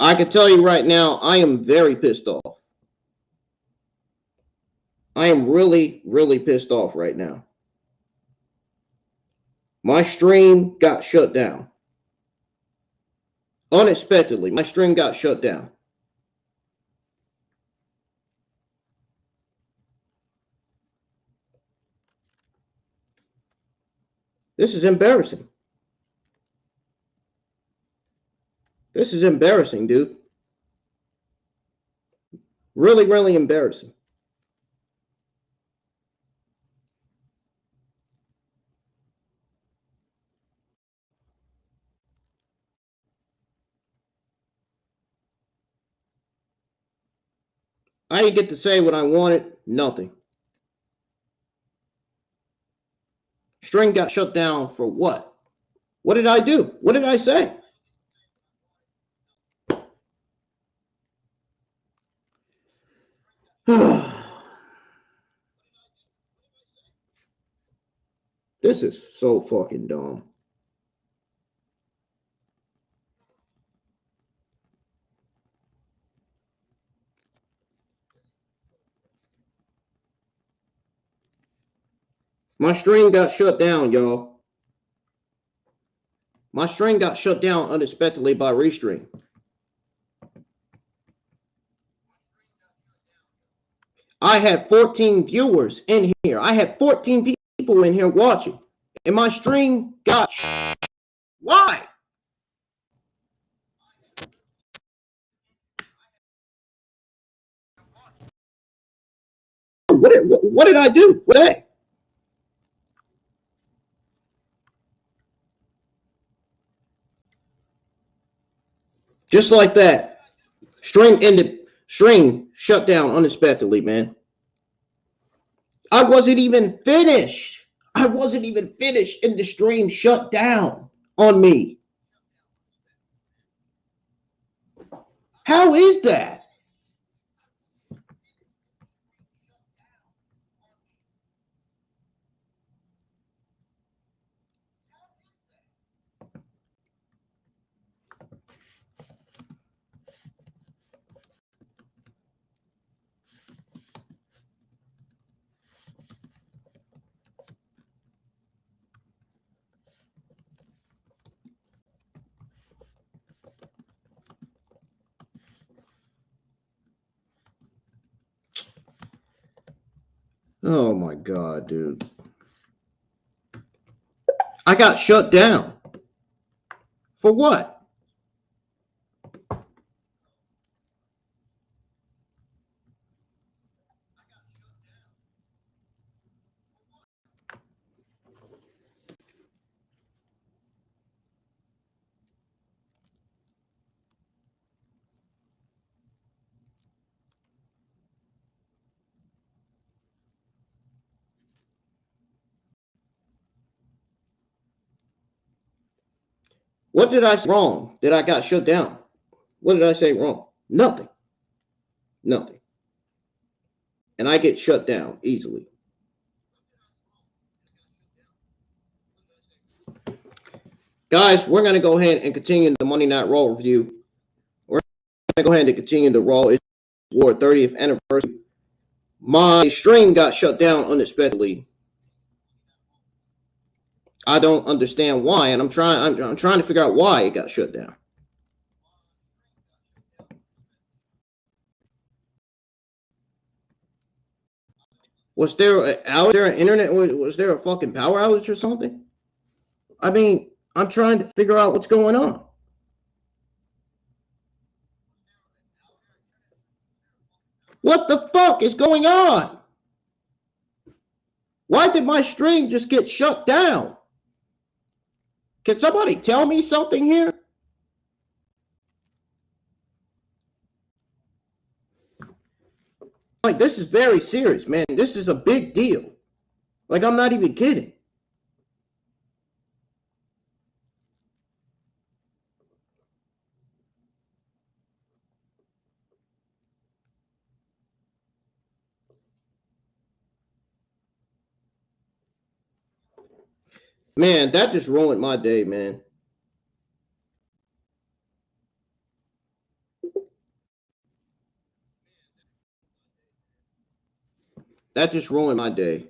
I can tell you right now, I am very pissed off. I am really, really pissed off right now. My stream got shut down. Unexpectedly, my stream got shut down. This is embarrassing. This is embarrassing, dude. Really, really embarrassing. I didn't get to say what I wanted. Nothing. String got shut down for what? What did I do? What did I say? This is so fucking dumb. My stream got shut down, y'all. My stream got shut down unexpectedly by Restream. I had 14 viewers in here. I had 14 people in here watching. And my stream got... Why? What did I do? What? Just like that. Stream shut down unexpectedly, man. I wasn't even finished. I wasn't even finished and the stream shut down on me. How is that? Oh my God, dude. I got shut down. For what? What did I say wrong that I got shut down? What did I say wrong? Nothing. Nothing. And I get shut down easily. Guys, we're going to go ahead and continue the Monday Night Raw review. We're going to go ahead and continue the Raw War 30th anniversary. My stream got shut down unexpectedly. I don't understand why, and I'm trying to figure out why it got shut down. Was there an internet? Was there a fucking power outage or something? I mean, I'm trying to figure out what's going on. What the fuck is going on? Why did my stream just get shut down? Can somebody tell me something here? Like, this is very serious, man. This is a big deal. Like, I'm not even kidding. Man, that just ruined my day, man. That just ruined my day.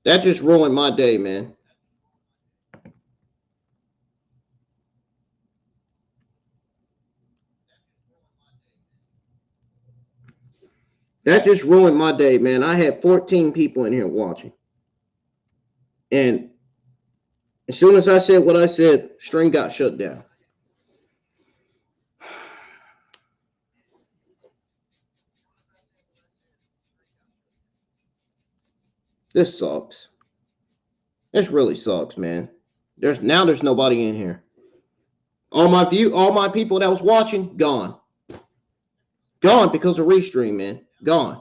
That just ruined my day, man. That just ruined my day, man. I had 14 people in here watching. And as soon as I said what I said, stream got shut down. This sucks. This really sucks, man. There's nobody in here. All my people that was watching, gone. Gone because of restream, man. Gone.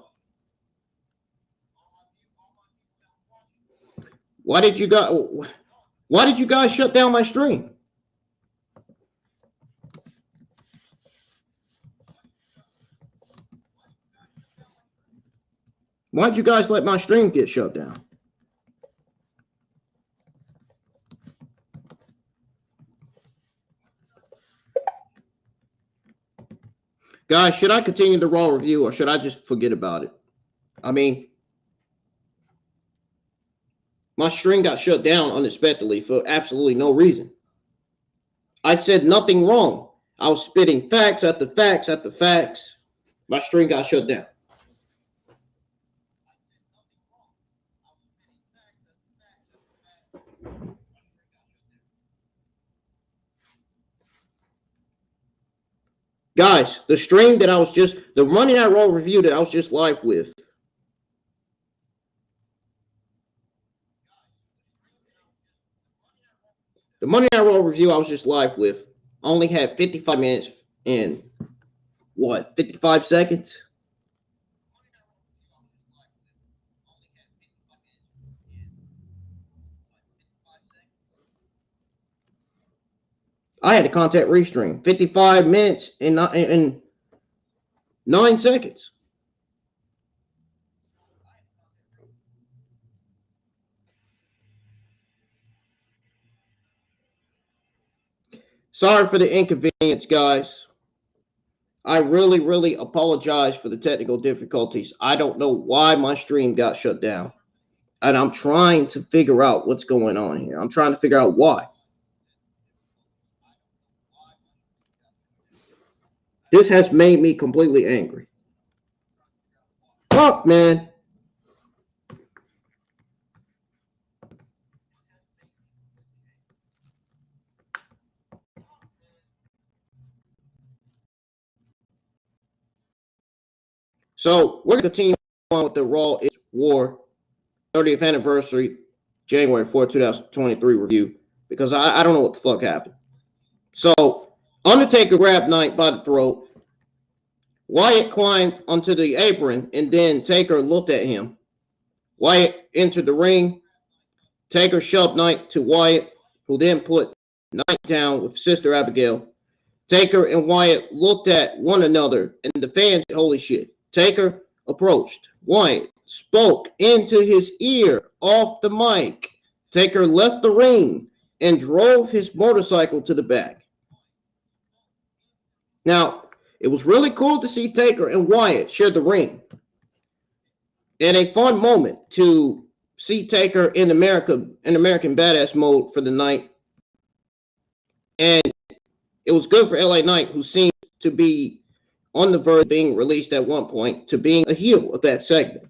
Why did you guys shut down my stream? Why'd you guys let my stream get shut down? Guys, should I continue the Raw review or should I just forget about it? I mean, my stream got shut down unexpectedly for absolutely no reason. I said nothing wrong. I was spitting facts after facts after facts. My stream got shut down. Guys, the stream that I was just, the Monday Night Raw review that I was just live with, the Monday Night Raw review I was just live with only had 55 minutes and what, 55 seconds? I had to contact Restream. 55 minutes and 9 seconds. Sorry for the inconvenience, guys. I really, really apologize for the technical difficulties. I don't know why my stream got shut down. And I'm trying to figure out what's going on here. I'm trying to figure out why. This has made me completely angry. Fuck, man. So we're going to continue on with the Raw War 30th anniversary, January 4, 2023 review, because I don't know what the fuck happened. So Undertaker grabbed Knight by the throat. Wyatt climbed onto the apron, and then Taker looked at him. Wyatt entered the ring. Taker shoved Knight to Wyatt, who then put Knight down with Sister Abigail. Taker and Wyatt looked at one another, and the fans, holy shit. Taker approached. Wyatt spoke into his ear off the mic. Taker left the ring and drove his motorcycle to the back. Now, it was really cool to see Taker and Wyatt share the ring. And a fun moment to see Taker in American badass mode for the night. And it was good for LA Knight, who seemed to be on the verge of being released at one point, to being a heel of that segment.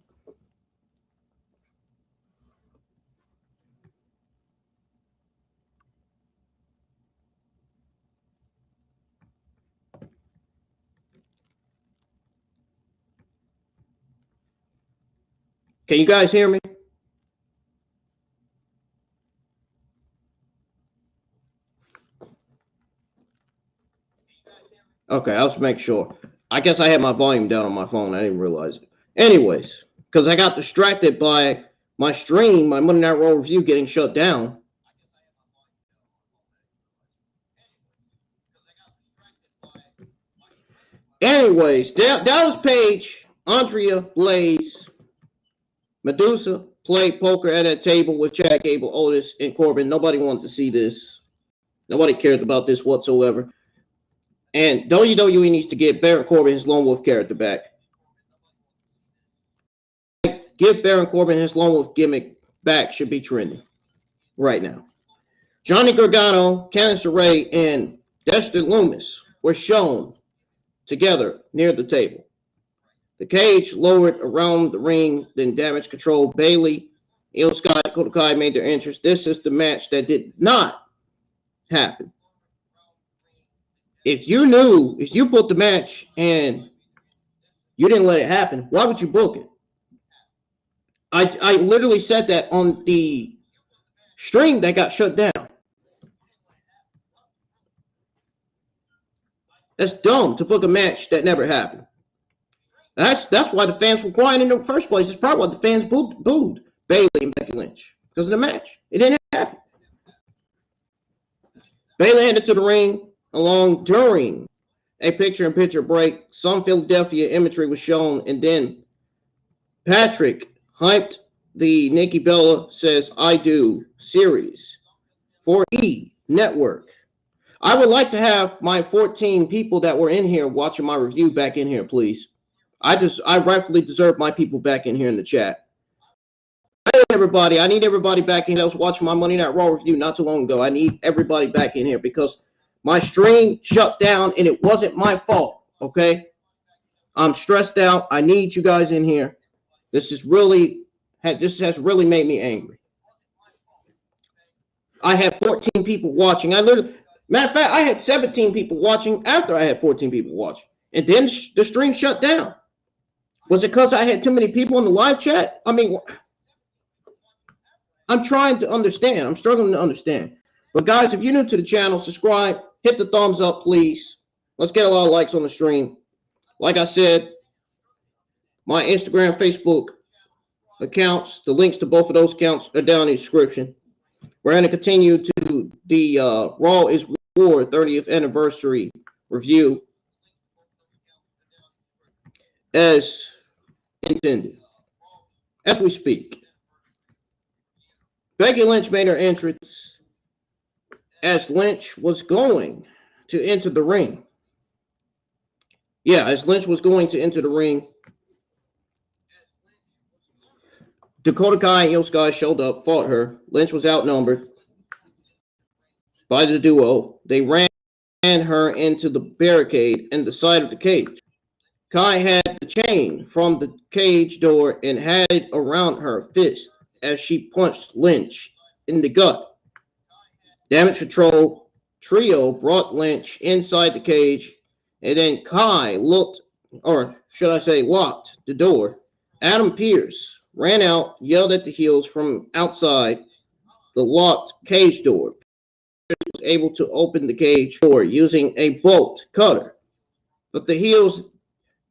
Can you guys hear me? Okay, I'll just make sure. I guess I had my volume down on my phone. I didn't realize it. Anyways, because I got distracted by my stream, my Monday Night Raw review getting shut down. Anyways, Dallas Page, Andrea Blaze, Medusa played poker at a table with Chad Gable, Otis, and Corbin. Nobody wanted to see this. Nobody cared about this whatsoever. And WWE needs to get Baron Corbin his Lone Wolf character back. Give Baron Corbin his Lone Wolf gimmick back should be trending right now. Johnny Gargano, Candice LeRae, and Dexter Lumis were shown together near the table. The cage lowered around the ring, then damage control. Bayley, Io Sky, Dakota Kai made their entrance. This is the match that did not happen. If you booked the match and you didn't let it happen, why would you book it? I literally said that on the stream that got shut down. That's dumb to book a match that never happened. That's why the fans were quiet in the first place. It's probably why the fans booed Bayley and Becky Lynch, because of the match. It didn't happen. Bayley headed to the ring during a picture-in-picture break. Some Philadelphia imagery was shown, and then Patrick hyped the Nikki Bella Says I Do series for E! Network. I would like to have my 14 people that were in here watching my review back in here, please. I rightfully deserve my people back in here in the chat. I need everybody back in here that was watching my Monday Night Raw review not too long ago. I need everybody back in here because my stream shut down and it wasn't my fault, okay? I'm stressed out. I need you guys in here. This has really made me angry. I had 14 people watching. Matter of fact, I had 17 people watching after I had 14 people watching. And then the stream shut down. Was it because I had too many people in the live chat? I mean, I'm trying to understand. I'm struggling to understand. But guys, if you're new to the channel, subscribe. Hit the thumbs up, please. Let's get a lot of likes on the stream. Like I said, my Instagram, Facebook accounts, the links to both of those accounts are down in the description. We're going to continue to the Raw is War 30th anniversary review as intended. As we speak, Becky Lynch made her entrance as Lynch was going to enter the ring. Yeah, as Lynch was going to enter the ring, Dakota Kai and Io Sky showed up, fought her. Lynch was outnumbered by the duo. They ran her into the barricade and the side of the cage. Kai had the chain from the cage door and had it around her fist as she punched Lynch in the gut. Damage control trio brought Lynch inside the cage, and then Kai locked the door. Adam Pearce ran out, yelled at the heels from outside the locked cage door. Pearce was able to open the cage door using a bolt cutter, but the heels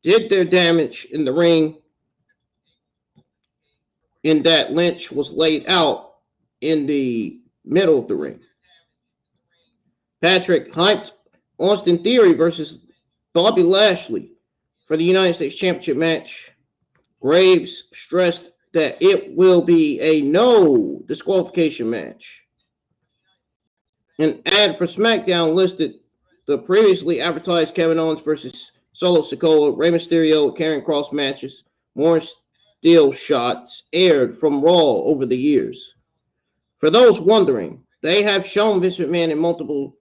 did their damage in the ring in that Lynch was laid out in the middle of the ring. Patrick hyped Austin Theory versus Bobby Lashley for the United States Championship match. Graves stressed that it will be a no disqualification match. An ad for SmackDown listed the previously advertised Kevin Owens versus Solo Sikoa, Rey Mysterio, Karrion Kross matches. More still shots aired from Raw over the years. For those wondering, they have shown Vince McMahon in multiple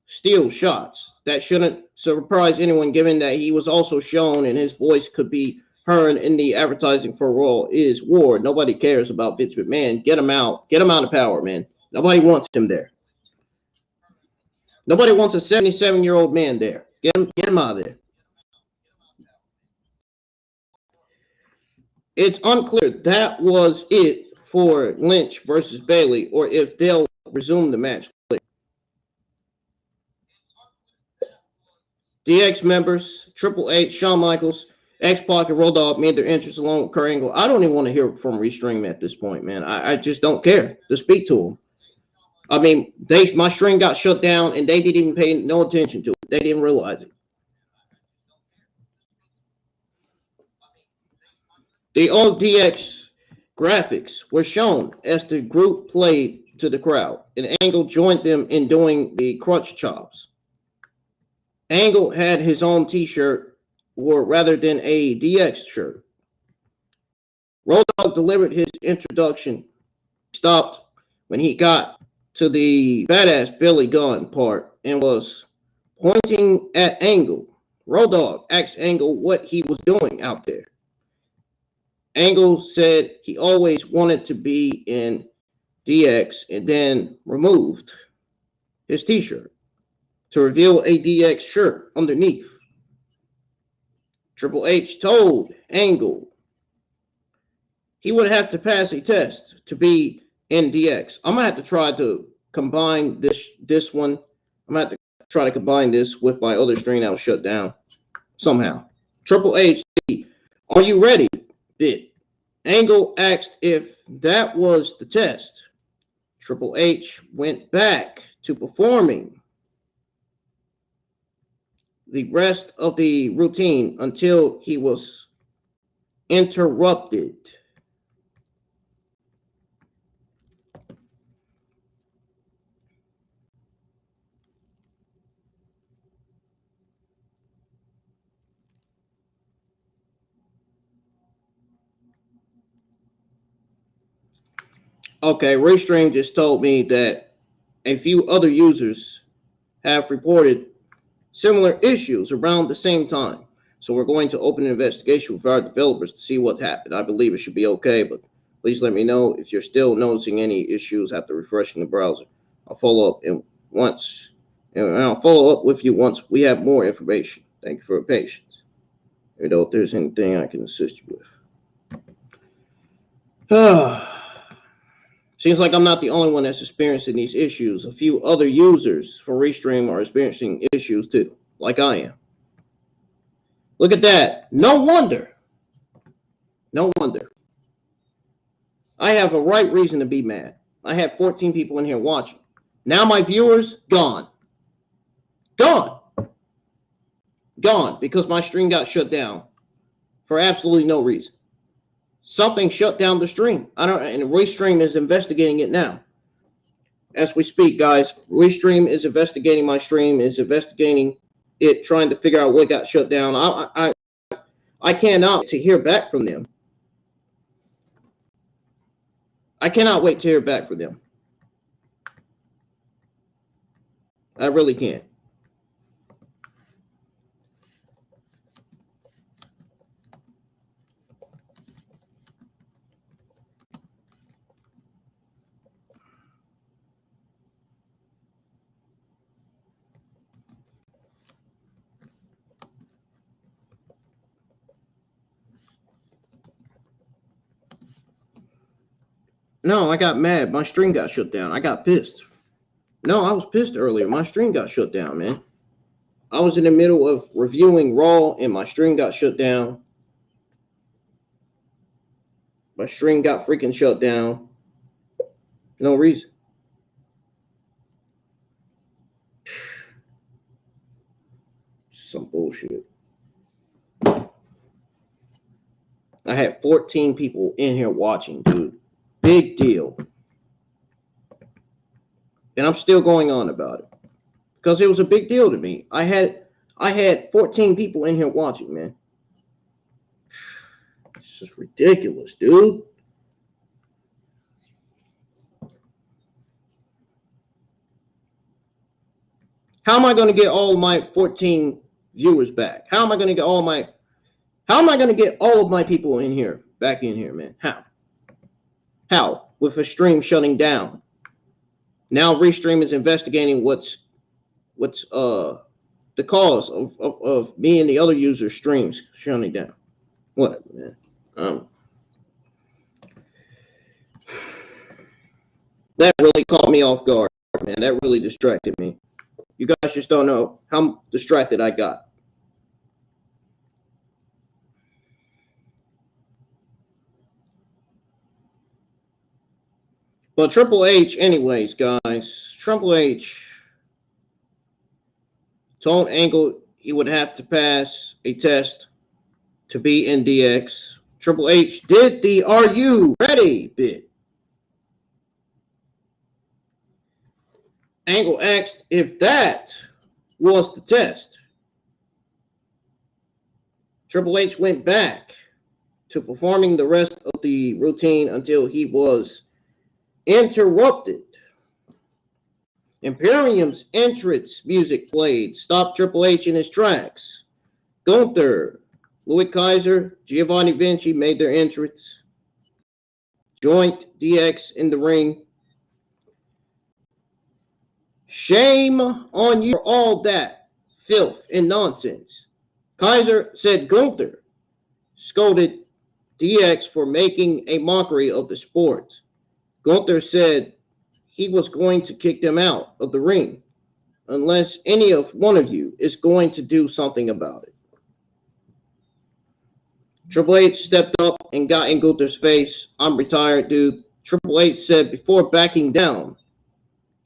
still shots. That shouldn't surprise anyone given that he was also shown and his voice could be heard in the advertising for Raw is War. Nobody cares about Vince McMahon. Get him out. Get him out of power, man. Nobody wants him there. Nobody wants a 77-year-old man there. Get him out of there. It's unclear that was it for Lynch versus Bayley, or if they'll resume the match later. DX members, Triple H, Shawn Michaels, X-Pac, and Road Dogg made their entrance along with Kurt Angle. I don't even want to hear from Restream at this point, man. I just don't care to speak to them. I mean, my stream got shut down, and they didn't even pay no attention to it. They didn't realize it. The old DX graphics were shown as the group played to the crowd, and Angle joined them in doing the crutch chops. Angle had his own t-shirt, or rather than a DX shirt. Road Dogg delivered his introduction, stopped when he got to the badass Billy Gunn part and was pointing at Angle. Road Dogg asked Angle what he was doing out there. Angle said he always wanted to be in DX and then removed his t-shirt to reveal a DX shirt underneath. Triple H told Angle he would have to pass a test to be in DX. I'm gonna have to try to combine this one. I'm gonna have to try to combine this with my other stream that was shut down somehow. Triple H, are you ready? Bit. Angle asked if that was the test. Triple H went back to performing the rest of the routine until he was interrupted. Okay, Restream just told me that a few other users have reported similar issues around the same time. So we're going to open an investigation with our developers to see what happened. I believe it should be okay, but please let me know if you're still noticing any issues after refreshing the browser. I'll follow up and I'll follow up with you once we have more information. Thank you for your patience. You know, if there's anything I can assist you with. Seems like I'm not the only one that's experiencing these issues. A few other users for Restream are experiencing issues too, like I am. Look at that. No wonder. No wonder. I have a right reason to be mad. I had 14 people in here watching. Now my viewers, gone. Gone. Gone because my stream got shut down for absolutely no reason. Something shut down the stream. And Restream is investigating it now. As we speak, guys, Restream is investigating my stream, is investigating it, trying to figure out what got shut down. I cannot wait to hear back from them. I cannot wait to hear back from them. I really can't. No, I got mad. My stream got shut down. I got pissed. No, I was pissed earlier. My stream got shut down, man. I was in the middle of reviewing Raw and my stream got shut down. My stream got freaking shut down. No reason. Some bullshit. I had 14 people in here watching, dude. Big deal. And I'm still going on about it because it was a big deal to me. I had 14 people in here watching, man. It's just ridiculous, dude. How am I going to get all my 14 viewers back? How am I going to get all of my people in here back in here, man? How? With a stream shutting down. Now Restream is investigating what's the cause of me and the other users' streams shutting down. Whatever, man. That really caught me off guard, man. That really distracted me. You guys just don't know how distracted I got. But Triple H, anyways, guys. Triple H told Angle he would have to pass a test to be in DX. Triple H did the "Are you ready?" bit. Angle asked if that was the test. Triple H went back to performing the rest of the routine until he was interrupted. Imperium's entrance music played, stopped Triple H in his tracks. Gunther, Louis Kaiser, Giovanni Vinci made their entrance. Joint DX in the ring. Shame on you for all that filth and nonsense. Kaiser said Gunther scolded DX for making a mockery of the sport. Gunther said he was going to kick them out of the ring unless any of one of you is going to do something about it. Triple H stepped up and got in Gunther's face. I'm retired, dude. Triple H said before backing down.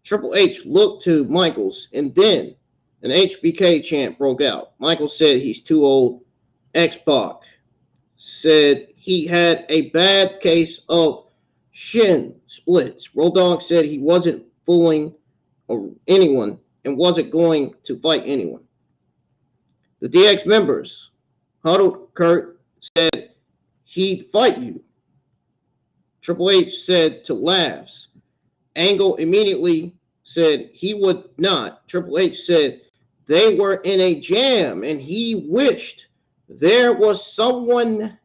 Triple H looked to Michaels, and then an HBK chant broke out. Michaels said he's too old. X-Pac said he had a bad case of shin splits. Road Dogg said he wasn't fooling anyone and wasn't going to fight anyone. The DX members huddled. Kurt said he'd fight you. Triple H said to laughs. Angle immediately said he would not. Triple H said they were in a jam and he wished there was someone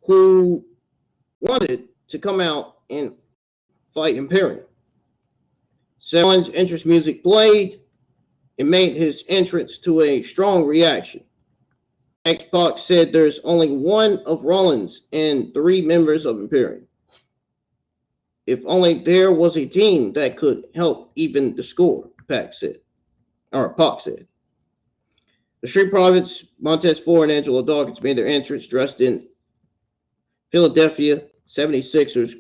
who wanted to come out and fight Imperium. Someone's entrance music played and made his entrance to a strong reaction. X-Pac said there's only one of Rollins and 3 members of Imperium. If only there was a team that could help even the score, Pac said. The Street Profits, Montez Ford, and Angelo Dawkins made their entrance dressed in Philadelphia 76ers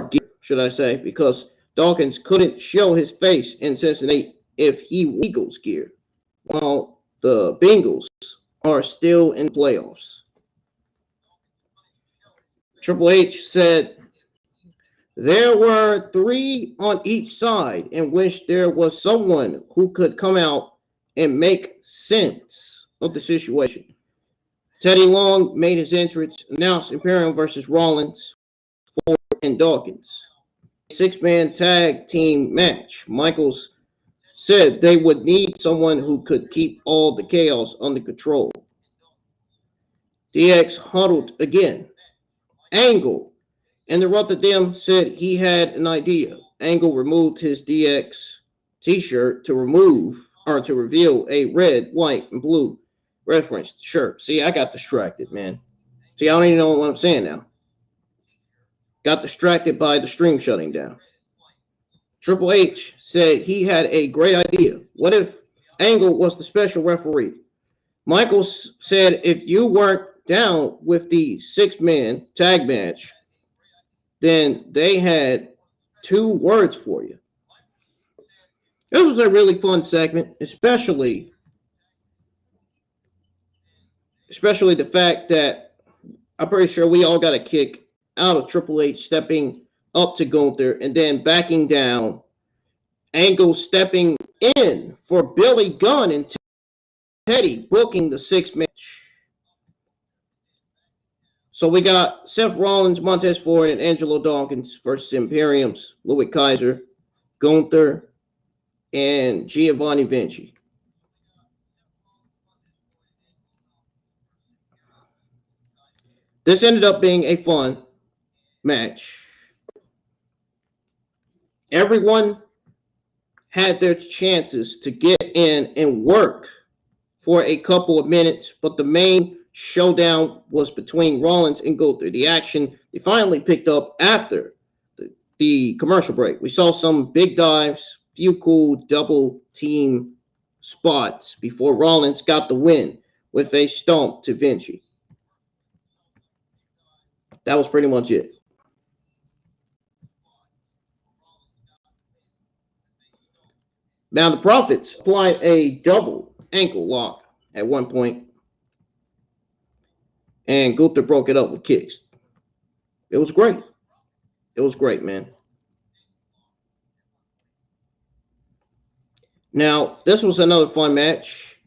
gear, should I say, because Dawkins couldn't show his face in Cincinnati if he wore Eagles gear, while the Bengals are still in playoffs. Triple H said there were 3 on each side and wished there was someone who could come out and make sense of the situation. Teddy Long made his entrance, announced Imperium versus Rollins, Ford, and Dawkins. A 6-man tag team match. Michaels said they would need someone who could keep all the chaos under control. DX huddled again. Angle interrupted them, said he had an idea. Angle removed his DX t-shirt to reveal a red, white, and blue referenced shirt. See, I got distracted, man. See, I don't even know what I'm saying now. Got distracted by the stream shutting down. Triple H said he had a great idea. What if Angle was the special referee? Michaels said if you weren't down with the 6-man tag match, then they had 2 words for you. This was a really fun segment, especially the fact that I'm pretty sure we all got a kick out of Triple H stepping up to Gunther and then backing down. Angle stepping in for Billy Gunn and Teddy booking the 6 match. So we got Seth Rollins, Montez Ford, and Angelo Dawkins versus Imperium's Louis Kaiser, Gunther, and Giovanni Vinci. This ended up being a fun match. Everyone had their chances to get in and work for a couple of minutes, but the main showdown was between Rollins and Gunther. The action they finally picked up after the commercial break. We saw some big dives, few cool double team spots before Rollins got the win with a stomp to Vinci. That was pretty much it. Now the Profits applied a double ankle lock at one point, and Gunther broke it up with kicks. It was great. It was great, man. Now, this was another fun match.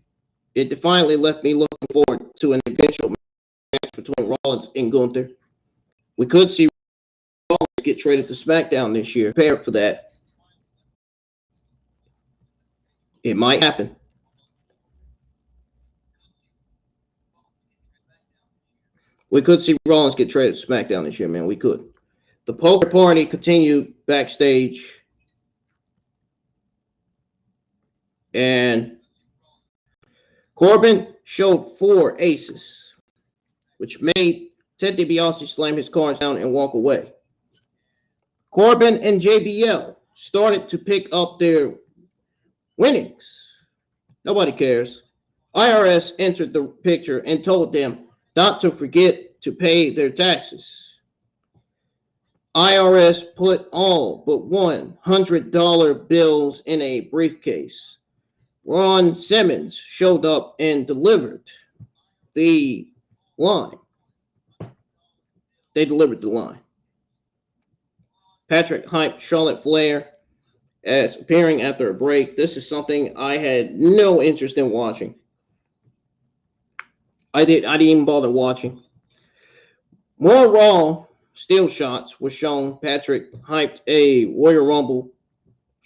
It defiantly left me looking forward to an eventual match between Rollins and Gunther. We could see Rollins get traded to SmackDown this year. Prepare for that. It might happen. We could see Rollins get traded to SmackDown this year, man. We could. The poker party continued backstage. And Corbin showed 4 aces, which made Ted DiBiase slam his cards down and walk away. Corbin and JBL started to pick up their winnings. Nobody cares. IRS entered the picture and told them not to forget to pay their taxes. IRS put all but $100 bills in a briefcase. Ron Simmons showed up and delivered the line. They delivered the line. Patrick hyped Charlotte Flair as appearing after a break. This is something I had no interest in watching. I didn't even bother watching. More Raw steel shots were shown. Patrick hyped a Royal Rumble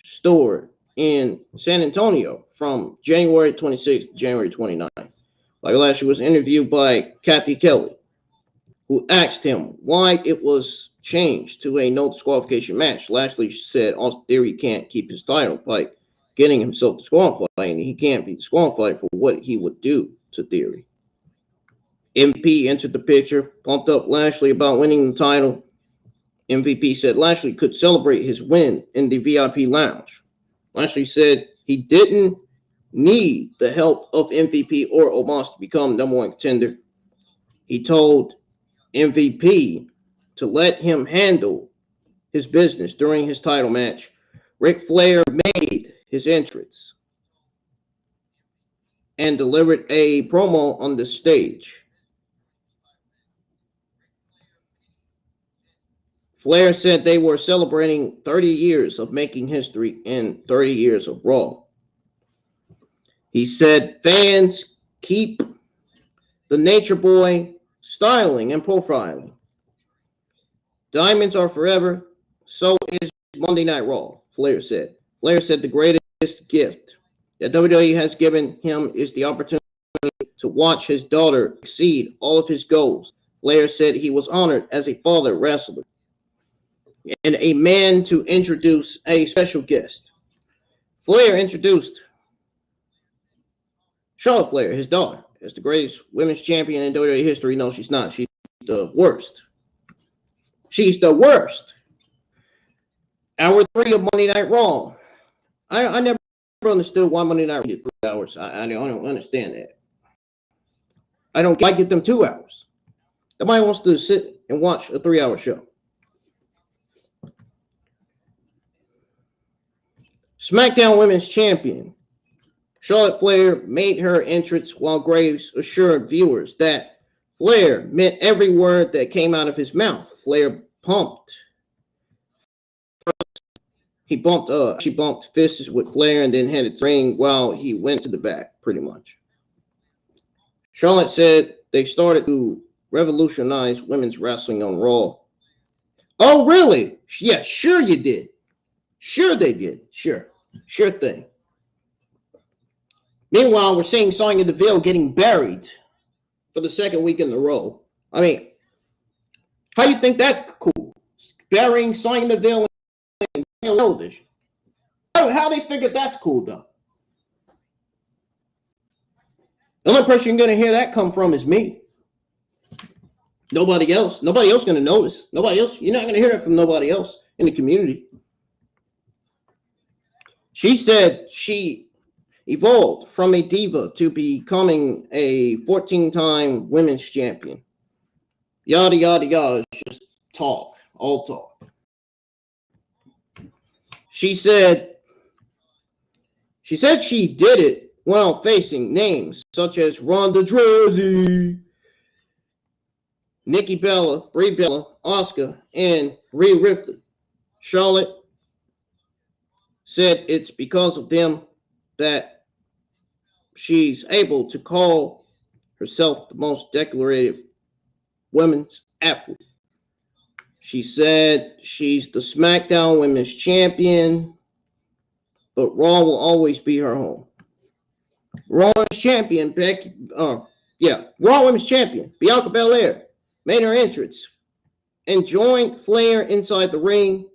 store in San Antonio from January 26th to January 29th. Bobby Lashley was interviewed by Kathy Kelly, who asked him why it was changed to a no disqualification match. Lashley said Austin Theory can't keep his title by getting himself disqualified, and he can't be disqualified for what he would do to Theory. MVP entered the picture, pumped up Lashley about winning the title. MVP said Lashley could celebrate his win in the VIP lounge. Lashley said he didn't need the help of MVP or Omos to become number one contender. He told MVP to let him handle his business during his title match. Ric Flair made his entrance and delivered a promo on the stage. Flair said they were celebrating 30 years of making history and 30 years of Raw. He said fans keep the Nature Boy styling and profiling. Diamonds are forever, so is Monday Night Raw, Flair said. Flair said the greatest gift that WWE has given him is the opportunity to watch his daughter exceed all of his goals. Flair said he was honored as a father wrestler and a man to introduce a special guest. Flair introduced Charlotte Flair, his daughter, as the greatest women's champion in WWE history. No, she's not. She's the worst. She's the worst. Hour 3 of Monday Night Raw. I never understood why Monday Night Raw get 3 hours. I don't understand that. I get them 2 hours. Nobody wants to sit and watch a 3-hour show. SmackDown Women's Champion Charlotte Flair made her entrance while Graves assured viewers that Flair meant every word that came out of his mouth. Flair pumped. She bumped fists with Flair and then headed to the ring while he went to the back, pretty much. Charlotte said they started to revolutionize women's wrestling on Raw. Oh, really? Yeah, sure you did. Sure they did. Sure thing. Meanwhile, we're seeing Sonya Deville getting buried for the second week in a row. I mean, how do you think that's cool? Burying Sonya Deville in television. How they figure that's cool, though? The only person you're going to hear that come from is me. Nobody else. Nobody else going to notice. Nobody else. You're not going to hear it from nobody else in the community. She said she evolved from a diva to becoming a 14-time women's champion. Yada, yada, yada. It's just talk. All talk. She said she did it while facing names such as Ronda Rousey, Nikki Bella, Brie Bella, Asuka, and Rhea Ripley. Charlotte said it's because of them that she's able to call herself the most decorated women's athlete. She said she's the SmackDown Women's Champion, but Raw will always be her home. Raw Women's Champion, Raw Women's Champion, Bianca Belair, made her entrance and joined Flair inside the ring.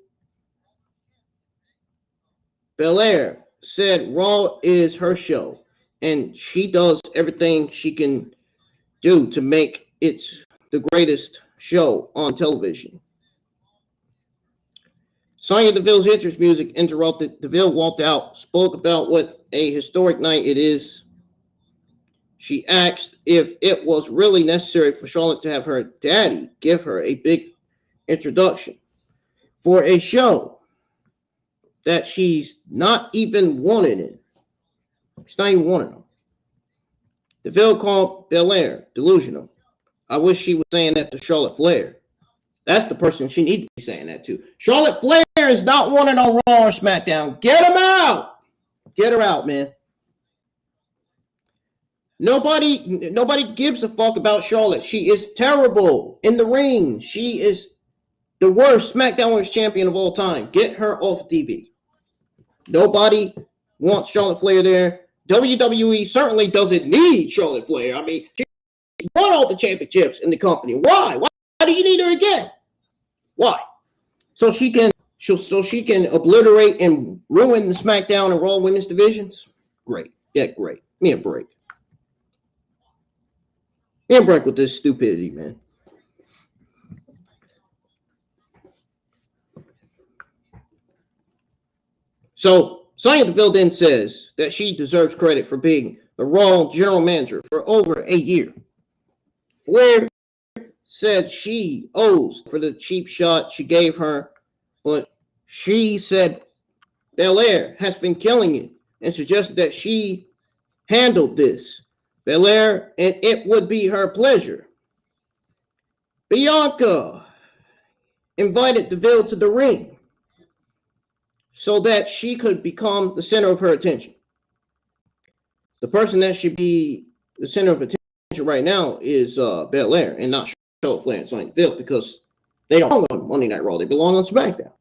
Belair said Raw is her show, and she does everything she can do to make it the greatest show on television. Sonya Deville's entrance music interrupted. Deville walked out, spoke about what a historic night it is. She asked if it was really necessary for Charlotte to have her daddy give her a big introduction for a show that she's not even wanted in. She's not even wanted in. Deville called Belair delusional. I wish she was saying that to Charlotte Flair. That's the person she needs to be saying that to. Charlotte Flair is not wanted on Raw or SmackDown. Get him out. Get her out, man. Nobody gives a fuck about Charlotte. She is terrible in the ring. She is the worst SmackDown Women's Champion of all time. Get her off TV. Nobody wants Charlotte Flair there. WWE certainly doesn't need Charlotte Flair. I mean, she won all the championships in the company. Why? Why do you need her again? Why? So she can obliterate and ruin the SmackDown and Raw women's divisions? Great. Yeah, great. Give me a break. Give me a break with this stupidity, man. So Sonya Deville then says that she deserves credit for being the Raw general manager for over a year. Flair said she owes for the cheap shot she gave her, but she said Belair has been killing it and suggested that she handled this. Belair, and it would be her pleasure. Bianca invited Deville to the ring so that she could become the center of her attention. The person that should be the center of attention right now is Belair and not Charlotte Flair and Sonya Deville, because they don't belong on Monday Night Raw. They belong on SmackDown.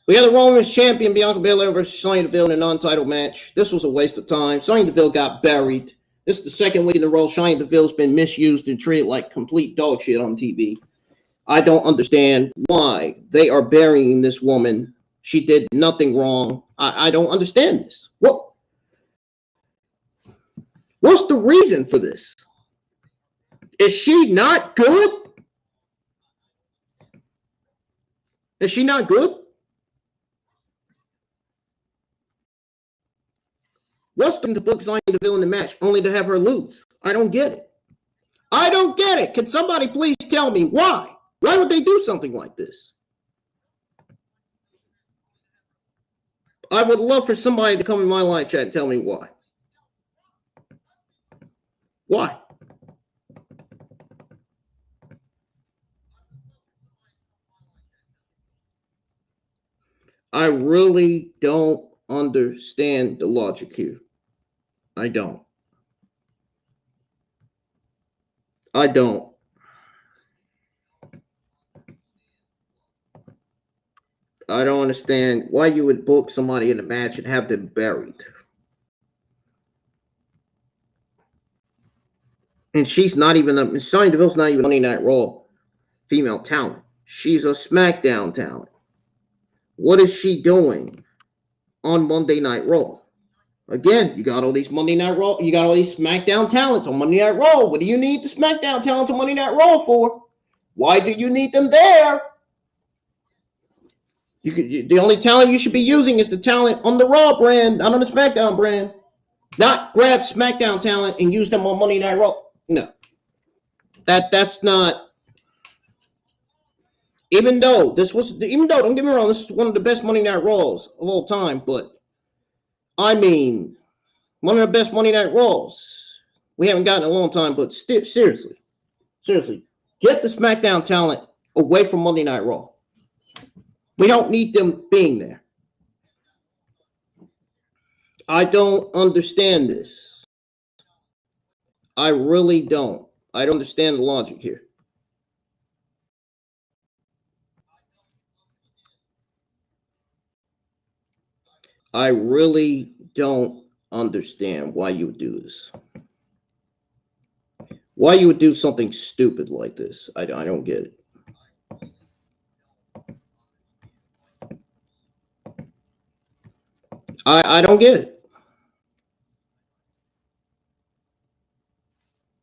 We had the Raw Women's Champion Bianca Belair versus Sonya Deville in a non-title match. This was a waste of time. Sonya Deville got buried. This is the second week in a row Sonya Deville's been misused and treated like complete dog shit on TV. I don't understand why they are burying this woman. She did nothing wrong. I don't understand this. What's the reason for this? Is she not good? Is she not good? What's the to book Sonya Deville in the match only to have her lose? I don't get it. I don't get it. Can somebody please tell me why? Why would they do something like this? I would love for somebody to come in my live chat and tell me why. Why? I really don't understand the logic here. I don't. I don't understand why you would book somebody in a match and have them buried. And she's not even Sonya Deville's not even Monday Night Raw female talent. She's a SmackDown talent. What is she doing on Monday Night Raw? Again, you got all these Monday Night Raw, you got all these SmackDown talents on Monday Night Raw. What do you need the SmackDown talent on Monday Night Raw for? Why do you need them there? The only talent you should be using is the talent on the Raw brand, not on the SmackDown brand. Not grab SmackDown talent and use them on Monday Night Raw. No. That's not. Even though, don't get me wrong, this is one of the best Monday Night Raws of all time, but I mean, one of the best Monday Night Raws we haven't gotten in a long time, but seriously, get the SmackDown talent away from Monday Night Raw. We don't need them being there. I don't understand this. I really don't. I don't understand the logic here. I really don't understand why you would do this. Why you would do something stupid like this. I don't get it. I don't get it.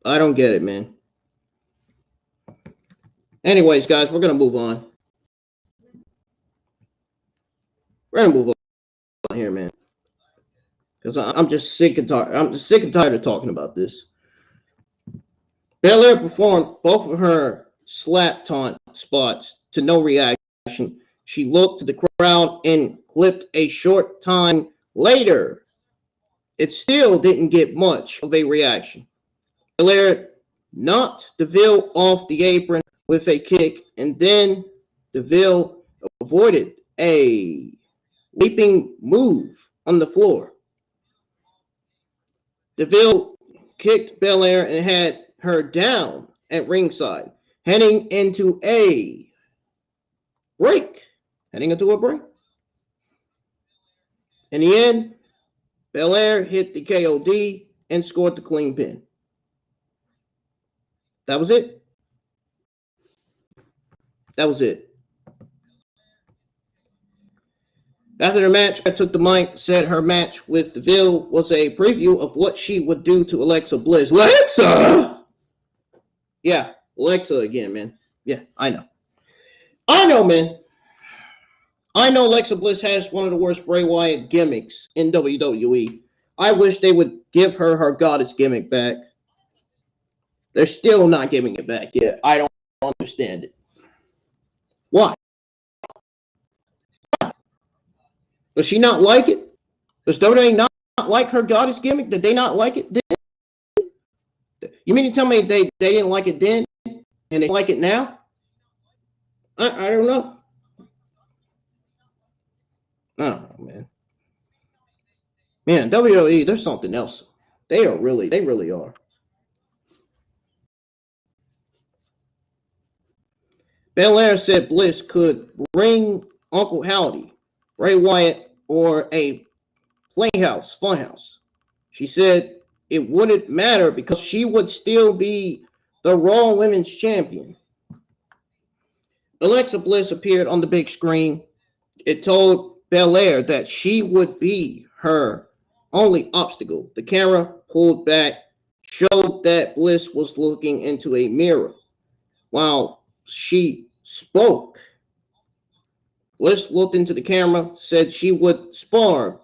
I don't get it, man. Anyways, guys, we're going to move on. We're going to move on here, man. Because I'm just sick and tired. I'm just sick and tired of talking about this. Belair performed both of her slap taunt spots to no reaction. She looked to the crowd and clipped a short time later. It still didn't get much of a reaction. Belair knocked Deville off the apron with a kick, and then Deville avoided a leaping move on the floor. Deville kicked Belair and had her down at ringside, heading into a break. In the end, Belair hit the KOD and scored the clean pin. That was it. That was it. After the match, I took the mic, said her match with Deville was a preview of what she would do to Alexa Bliss. Alexa! Yeah, Alexa again, man. Yeah, I know. I know, man. I know Alexa Bliss has one of the worst Bray Wyatt gimmicks in WWE. I wish they would give her her goddess gimmick back. They're still not giving it back yet. I don't understand it. Why? Does she not like it? Does WWE not like her goddess gimmick? Did they not like it then? You mean to tell me they didn't like it then and they like it now? I don't know. I don't know, man. Man, WWE, there's something else. They really are. Belair said Bliss could bring Uncle Howdy, Bray Wyatt, or a Playhouse, Funhouse. She said it wouldn't matter because she would still be the Raw Women's Champion. Alexa Bliss appeared on the big screen. It told Belair that she would be her only obstacle. The camera pulled back, showed that Bliss was looking into a mirror while she spoke. Bliss looked into the camera, said she would spar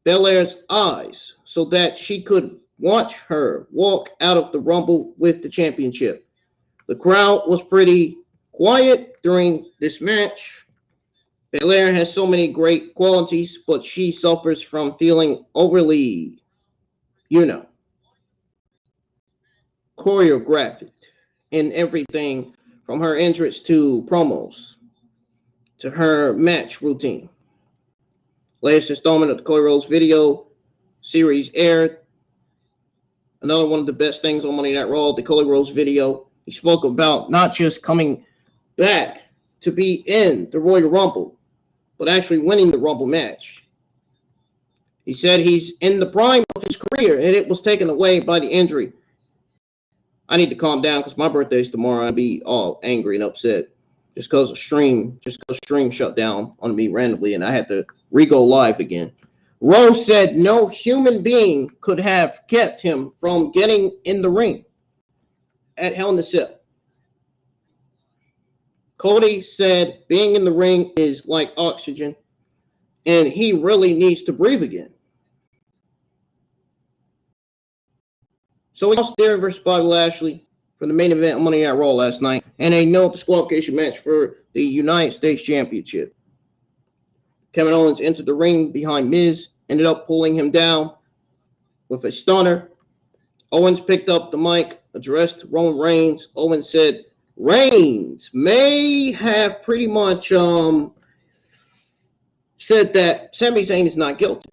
Belair's eyes so that she could watch her walk out of the Rumble with the championship. The crowd was pretty quiet during this match. Belair has so many great qualities, but she suffers from feeling overly, choreographed in everything from her entrance to promos to her match routine. Latest installment of the Cody Rhodes video series aired. Another one of the best things on Monday Night Raw, the Cody Rhodes video. He spoke about not just coming back to be in the Royal Rumble, but actually winning the Rumble match. He said he's in the prime of his career, and it was taken away by the injury. I need to calm down because my birthday's tomorrow. I'd be all angry and upset just because stream shut down on me randomly, and I had to re-go live again. Rose said no human being could have kept him from getting in the ring at Hell in a Cell. Cody said being in the ring is like oxygen, and he really needs to breathe again. So we lost Theory versus Bobby Lashley for the main event on Monday Night Raw last night, and a no disqualification match for the United States Championship. Kevin Owens entered the ring behind Miz, ended up pulling him down with a stunner. Owens picked up the mic, addressed Roman Reigns. Owens said Reigns may have pretty much said that Sami Zayn is not guilty.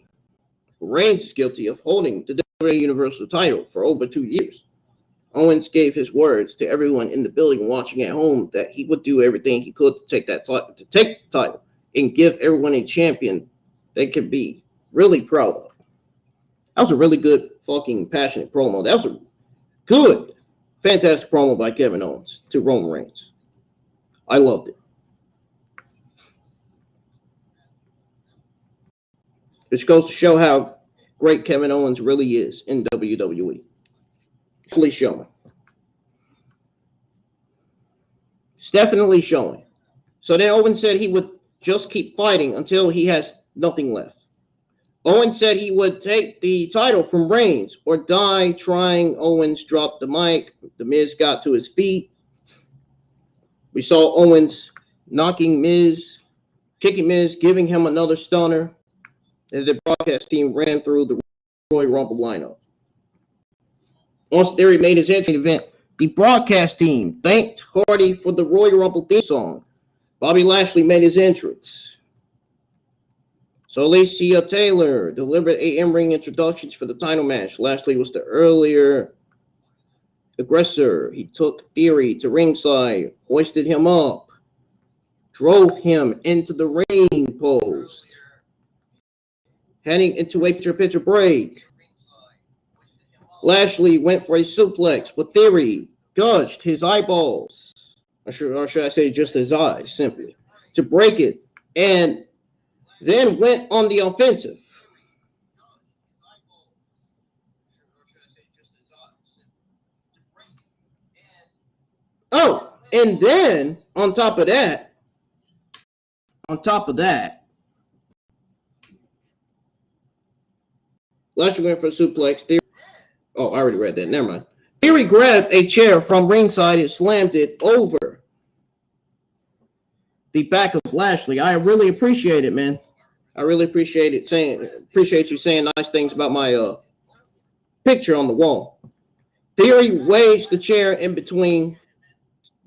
Reigns is guilty of holding the WWE Universal title for over 2 years. Owens gave his words to everyone in the building watching at home that he would do everything he could to take the title and give everyone a champion they could be really proud of. That was a really good fucking passionate promo. That was a good, fantastic promo by Kevin Owens to Roman Reigns. I loved it. Which goes to show how great Kevin Owens really is in WWE. Definitely showing. It's definitely showing. So then Owens said he would just keep fighting until he has nothing left. Owens said he would take the title from Reigns or die trying. Owens dropped the mic. The Miz got to his feet. We saw Owens knocking Miz, kicking Miz, giving him another stunner. And the broadcast team ran through the Royal Rumble lineup. Once Theory made his entry event, the broadcast team thanked Hardy for the Royal Rumble theme song. Bobby Lashley made his entrance. So Alicia Taylor delivered a in-ring introductions for the title match. Lashley was the earlier aggressor. He took Theory to ringside, hoisted him up, drove him into the ring post. Heading into a picture break. Lashley went for a suplex, but Theory gouged his eyeballs. Or should I say just his eyes, simply, to break it, and then went on the offensive. Oh, and then on top of that, Lashley went for a suplex. Theory, I already read that. Never mind. Theory grabbed a chair from ringside and slammed it over the back of Lashley. I really appreciate it, man. I really appreciate it. Appreciate you saying nice things about my picture on the wall. Theory wedged the chair in between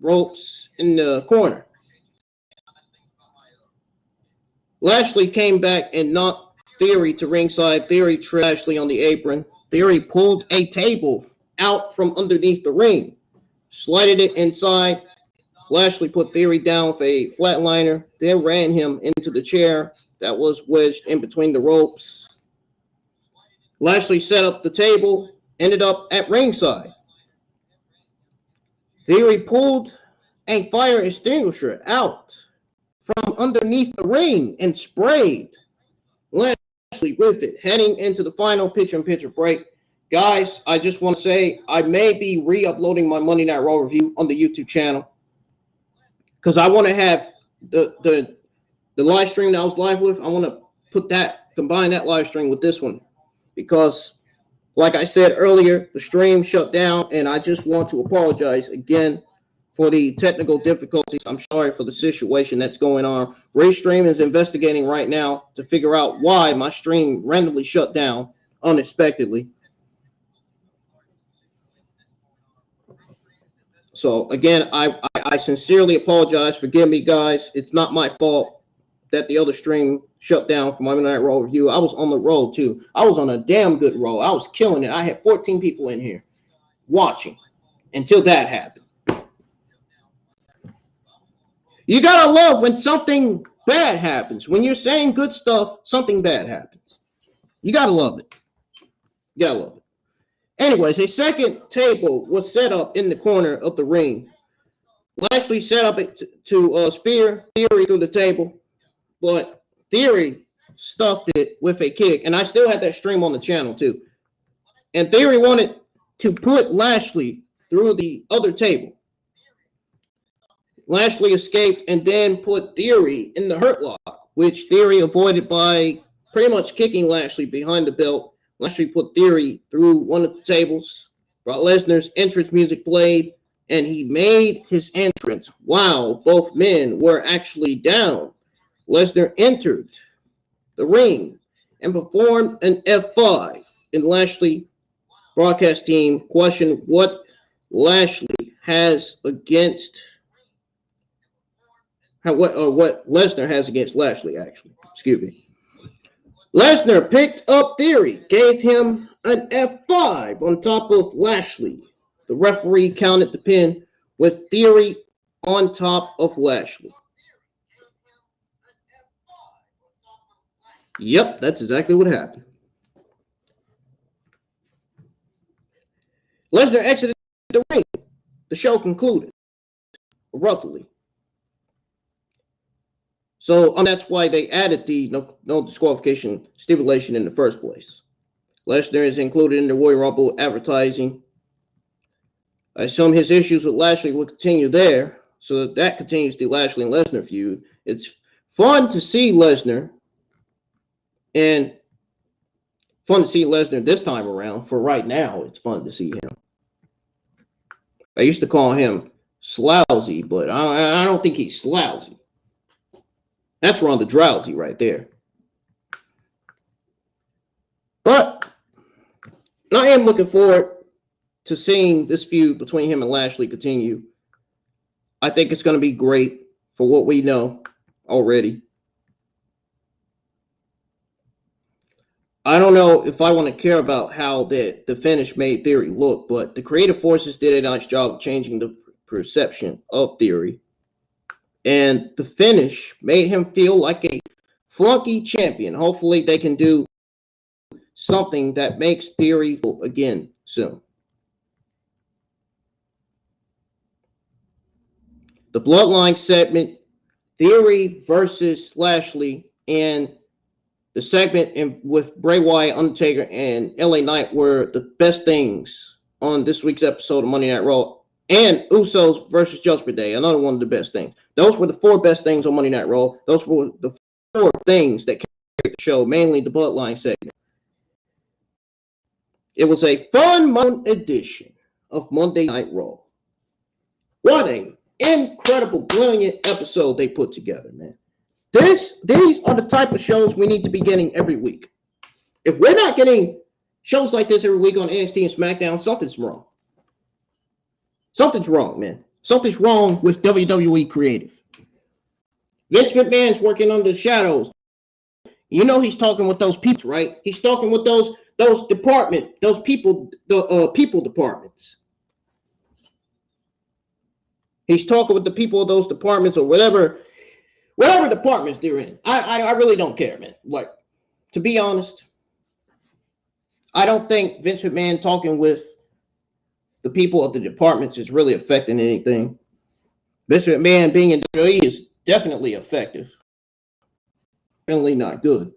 ropes in the corner. Lashley came back and knocked Theory to ringside. Theory tripped Lashley on the apron. Theory pulled a table out from underneath the ring, slided it inside. Lashley put Theory down for a flatliner, then ran him into the chair that was wedged in between the ropes. Lashley set up the table, ended up at ringside. Theory pulled a fire extinguisher out from underneath the ring and sprayed Lashley with it, heading into the final picture-in-picture break. Guys, I just want to say I may be re-uploading my Monday Night Raw review on the YouTube channel because I want to have the live stream that I was live with. I want to combine that live stream with this one because, like I said earlier, the stream shut down, and I just want to apologize again for the technical difficulties. I'm sorry for the situation that's going on. Restream is investigating right now to figure out why my stream randomly shut down unexpectedly. So again, I sincerely apologize. Forgive me, guys. It's not my fault that the other stream shut down for my Monday Night Raw review. I was on the road too. I was on a damn good roll. I was killing it. I had 14 people in here watching until that happened. You gotta love when something bad happens. When you're saying good stuff, something bad happens. You gotta love it. You gotta love it. Anyways, a second table was set up in the corner of the ring. Lashley set up it to spear Theory through the table, but Theory stuffed it with a kick. And I still had that stream on the channel too. And Theory wanted to put Lashley through the other table. Lashley escaped and then put Theory in the hurt lock, which Theory avoided by pretty much kicking Lashley behind the belt. Lashley put Theory through one of the tables. Brock Lesnar's entrance music played, and he made his entrance while both men were actually down. Lesnar entered the ring and performed an F5, and Lashley broadcast team questioned what Lashley has against what Lesnar has against Lashley, actually. Excuse me. Lesnar picked up Theory, gave him an F5 on top of Lashley. The referee counted the pin with Theory on top of Lashley. Yep, that's exactly what happened. Lesnar exited the ring. The show concluded abruptly. So that's why they added the no disqualification stipulation in the first place. Lesnar is included in the Royal Rumble advertising. I assume his issues with Lashley will continue there, so that continues the Lashley and Lesnar feud. It's fun to see Lesnar, and fun to see Lesnar this time around. For right now, it's fun to see him. I used to call him Slousy, but I don't think he's Slousy. That's Ronda Drowsy right there. But I am looking forward to seeing this feud between him and Lashley continue. I think it's going to be great for what we know already. I don't know if I want to care about how the finish made Theory look, but the creative forces did a nice job of changing the perception of Theory. And the finish made him feel like a flunky champion. Hopefully they can do something that makes Theory again soon. The Bloodline segment, Theory versus Lashley, and the segment with Bray Wyatt, Undertaker, and LA Knight were the best things on this week's episode of Monday Night Raw. And Usos versus Judgement Day, another one of the best things. Those were the four best things on Monday Night Raw. Those were the four things that carried the show, mainly the Bloodline segment. It was a fun edition of Monday Night Raw. What an incredible, brilliant episode they put together, man. These are the type of shows we need to be getting every week. If we're not getting shows like this every week on NXT and SmackDown, something's wrong. Something's wrong, man. Something's wrong with WWE creative. Vince McMahon's working under the shadows. You know he's talking with those people, right? He's talking with those people, the people departments. He's talking with the people of those departments or whatever departments they're in. I really don't care, man. Like, to be honest, I don't think Vince McMahon talking with the people of the departments is really affecting anything. Vince McMahon being in WWE is definitely effective. Definitely not good.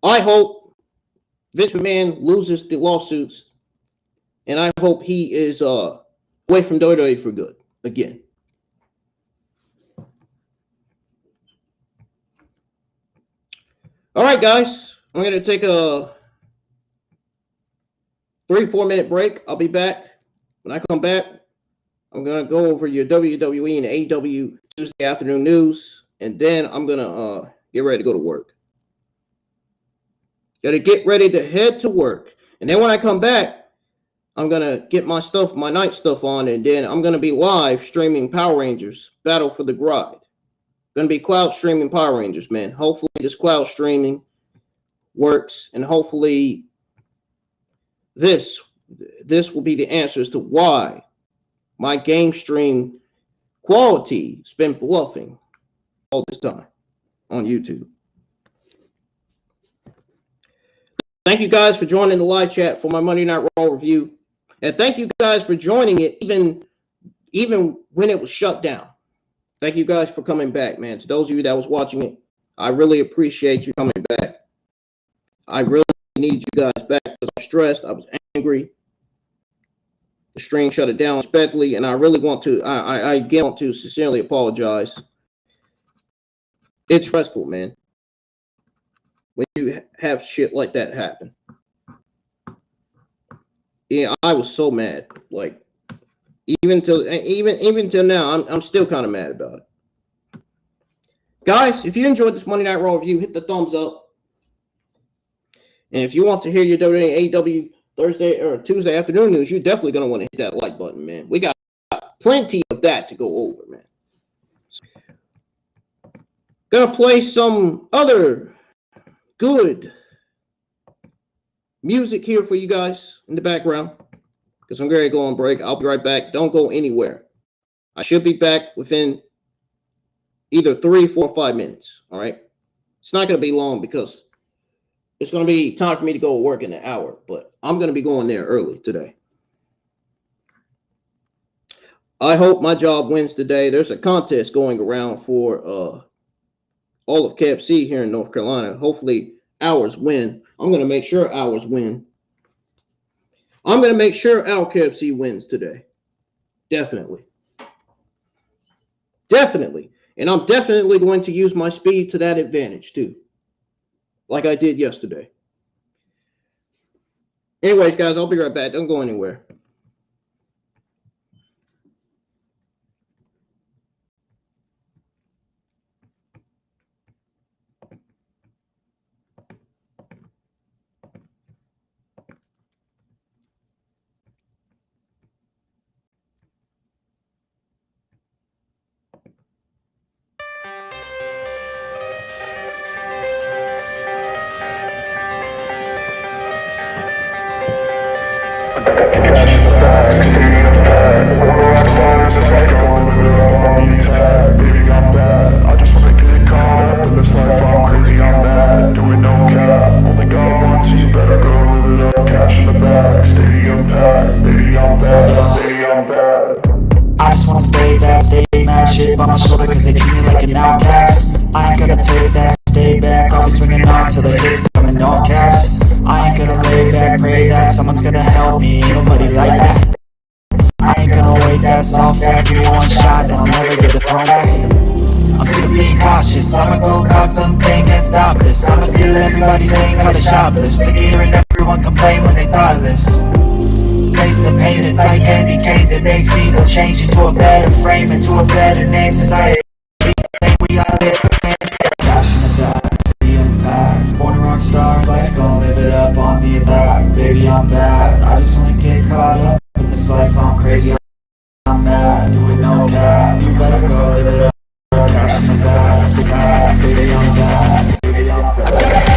I hope Vince McMahon loses the lawsuits, and I hope he is away from WWE for good again. All right, guys, I'm going to take a 3-4 minute break. I'll be back. When I come back, I'm going to go over your WWE and AEW Tuesday afternoon news, and then I'm going to get ready to go to work. Got to get ready to head to work. And then when I come back, I'm going to get my night stuff on, and then I'm going to be live streaming Power Rangers Battle for the Bride. Going to be cloud streaming Power Rangers, man. Hopefully this cloud streaming works, and hopefully this will be the answer as to why my game stream quality has been bluffing all this time on YouTube. Thank you guys for joining the live chat for my Monday Night Raw review. And thank you guys for joining it even when it was shut down. Thank you guys for coming back, man. To those of you that was watching it, I really appreciate you coming back. I really need you guys back because I was stressed. I was angry. The stream shut it down unexpectedly, and I really want to, I again want to sincerely apologize. It's stressful, man, when you have shit like that happen. Yeah, I was so mad. Like, even till now, I'm still kind of mad about it. Guys, if you enjoyed this Monday Night Raw review, hit the thumbs up. And if you want to hear your WWE AEW Thursday or Tuesday afternoon news, you're definitely going to want to hit that like button, man. We got plenty of that to go over, man. Gonna play some other good music here for you guys in the background because I'm going to go on break. I'll be right back. Don't go anywhere. I should be back within either 3, 4, or 5 minutes. All right. It's not going to be long because it's going to be time for me to go work in an hour, but I'm going to be going there early today. I hope my job wins today. There's a contest going around for all of KFC here in North Carolina. Hopefully ours win. I'm going to make sure ours win. I'm going to make sure our KFC wins today. Definitely. Definitely. And I'm definitely going to use my speed to that advantage too. Like I did yesterday. Anyways, guys, I'll be right back. Don't go anywhere. I just wanna stay back, stay mad, shit by my shoulder cause they treat me like an outcast. I ain't gonna take that, stay back, I'll be swinging on till the hits come in all caps. I ain't gonna lay back, pray that someone's gonna help me, ain't nobody like that. I ain't gonna wait, that's all fact, give me one shot, then I'll never get the throne back. I'm sick of being cautious, I'ma go cause something and stop this. I'ma steal everybody's name, call it shoplift. Sick of hearing everyone complain when they thoughtless. Face the pain, it's like candy canes. It makes me go change into a better frame, into a better name. Society, we all live for cash in the bag, the impact. Born a rock star, life gon' live it up on me back. Baby, I'm bad, I just wanna get caught up in this life. I'm crazy, I'm mad, do it no cap. You better go live it up, cash in the bag, stick out. Baby, I'm bad, baby, I'm bad.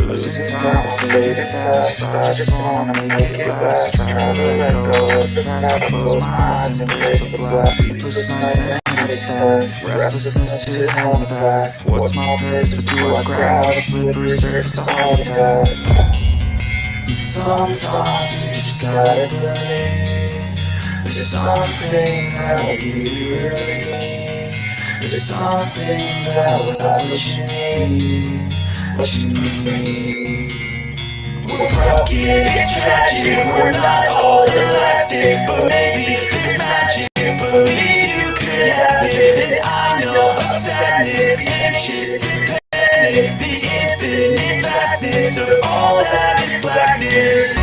Losing time, fading fast. I just wanna make it last. Try to let go of the past. I close my eyes and embrace the blast. Sleepless nights and attack, restlessness to hell and back. What's my purpose, what do I grab? Slippery surface to heart attack. And sometimes you just gotta believe there's something that'll give you relief. There's something that'll have what you need, what you need. We're broken, it's tragic, we're not all elastic, but maybe there's magic. Believe you could have it, and I know of sadness, anxious and panic, the infinite vastness of all that is blackness.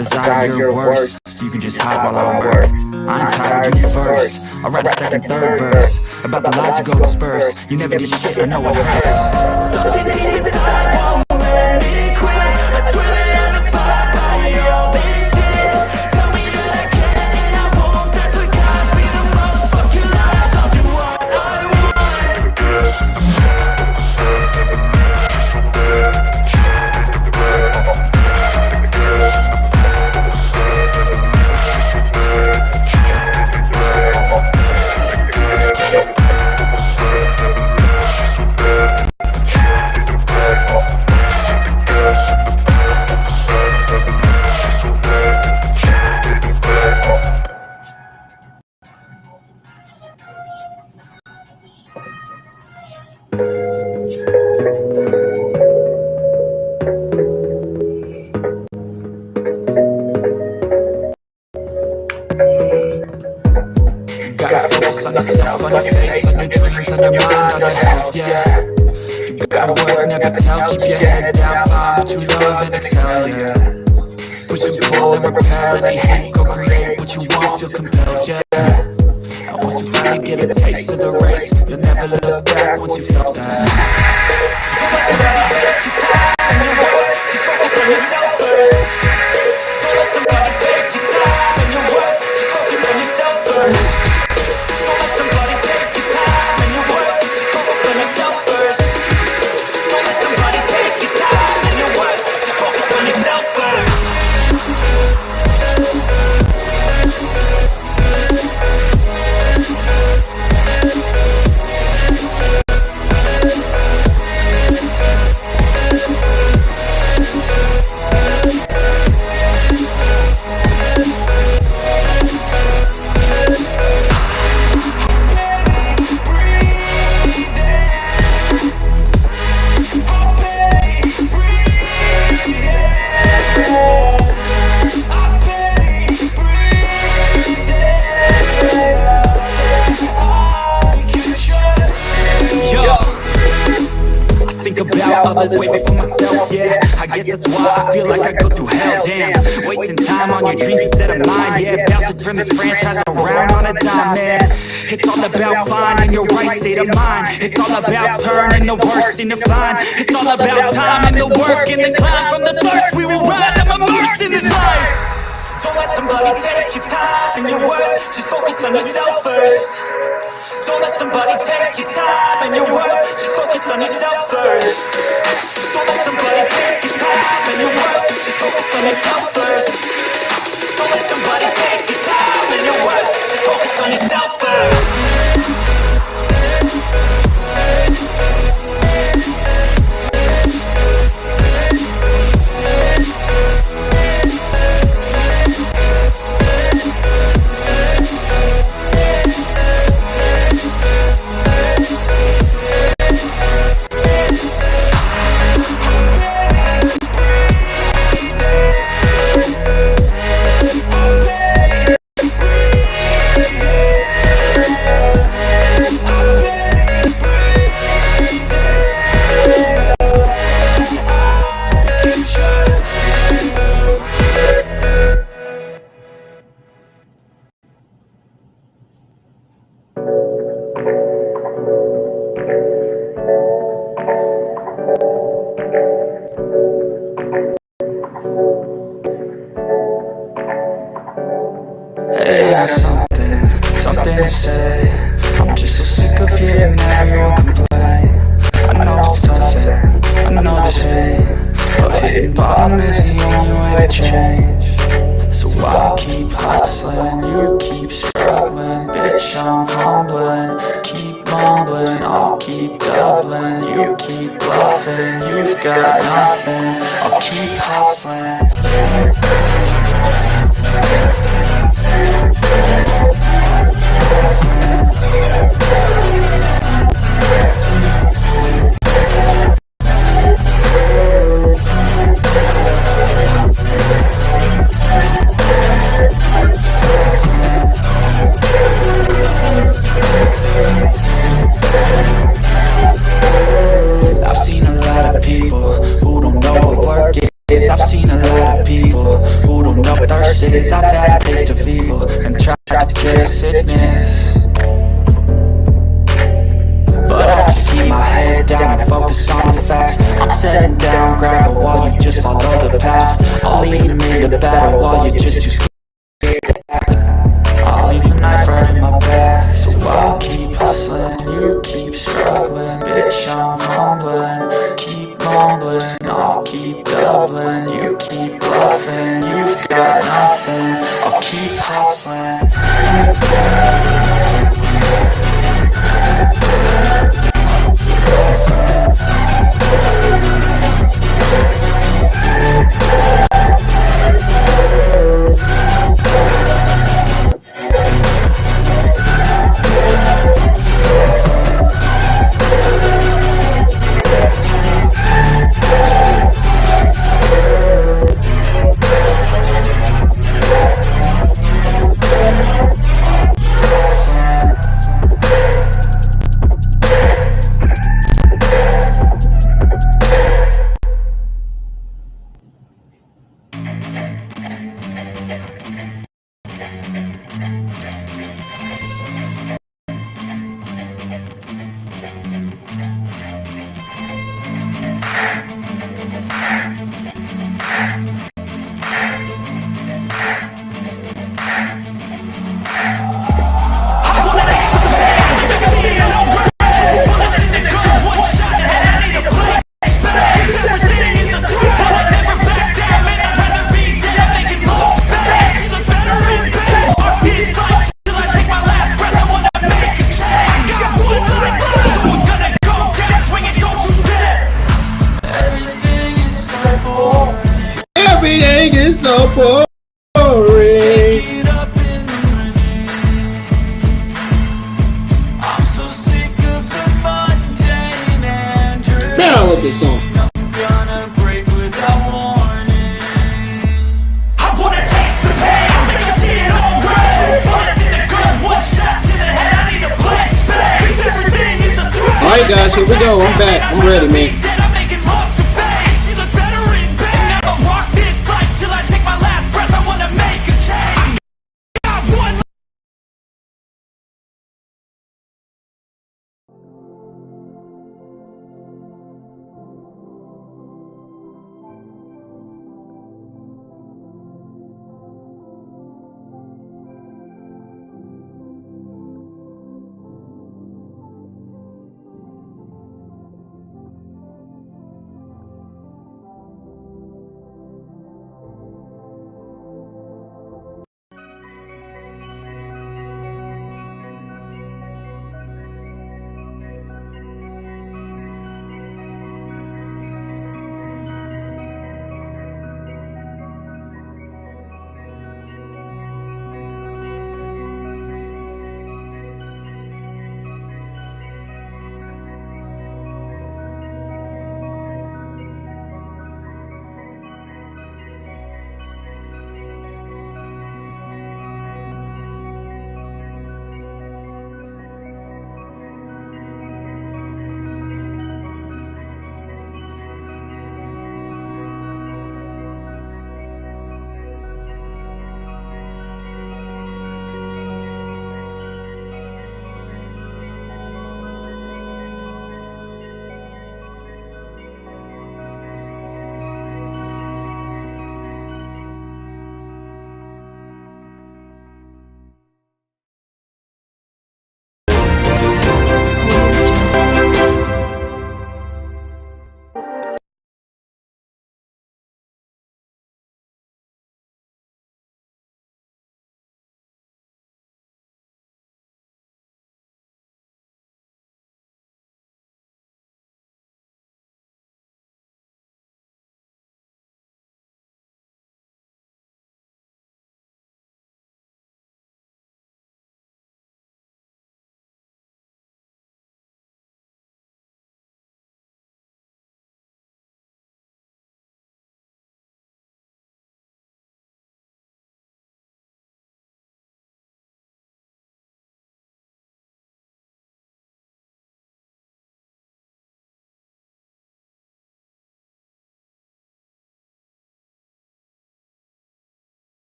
desire your worst, so you can just hide while I work. I ain't tired, you first. I'll write a second, third verse about the lies you go disperse. You never did shit, I know it hurts. Something deep inside won't let me quit. I swear that I'm inspired by all this shit. Tell me that I can and I won't. That's what guides me the most. Fuck your lies, I'll do what I want. On yourself, on your faith, on your dreams, on your mind, on your health, yeah. You gotta work, never tell, keep your head down, find what you love and excel, yeah. Push and pull and repel any hate, go create what you want, feel compelled, yeah. And once you finally get a taste of the race, you'll never look back once you felt that. Don't let somebody take your time and your work, just focus on yourself first. Don't let somebody take your time and your work, just focus on yourself first. Others way before myself, yeah. I guess that's why I feel like I go through hell, damn. Wasting time on your dreams instead of mine, yeah. About to turn this franchise around on a dime, man. It's all about finding your right state of mind. It's all about turning the worst into fine. It's all about time and the work and the climb. From the thirst we will rise, I'm immersed in this life. Don't let somebody take your time and your worth, just focus on yourself first. Don't let somebody take your time and your worth, just focus on yourself first. Don't let somebody take your time and your worth, just focus on yourself first. Don't let somebody take your time and your worth, just focus on yourself first. Hey, I got something to say. I'm just so sick of hearing everyone complain. I know it's tough and I know there's pain, but hitting bottom is the only way to change. So I keep hustling, you keep struggling. Bitch, I'm humbling, keep mumbling. I'll keep doubling, you keep bluffing. You've got nothing, I'll keep hustling. I've seen a lot of people who don't know what work is. I've seen a lot of people Yes, I've had a taste of evil and tried to kick sickness, but I just keep my head down and focus on the facts. I'm setting down gravel while you just follow the path. I'll lead them into battle while you're just too scared. I'll leave the knife right in my back. So I'll keep hustling, you keep struggling. Bitch, I'm humbling, keep mumbling. I'll keep doubling, you keep bluffing. You've got nothing, I'll keep hustling. Everything is so boring. I'm so sick of the mundane and dreary. Man, I love this song. I'm gonna break without warning. I wanna taste the pain, I think I'm seeing all red. 2 bullets in the gun, 1 shot to the head. I need a blank space, 'cause everything is a threat. Alright guys, here we go. I'm back. I'm ready, man. I'm making love to fame. She look better in bed. I'ma rock this life till I take my last breath. I wanna make a change. I got one.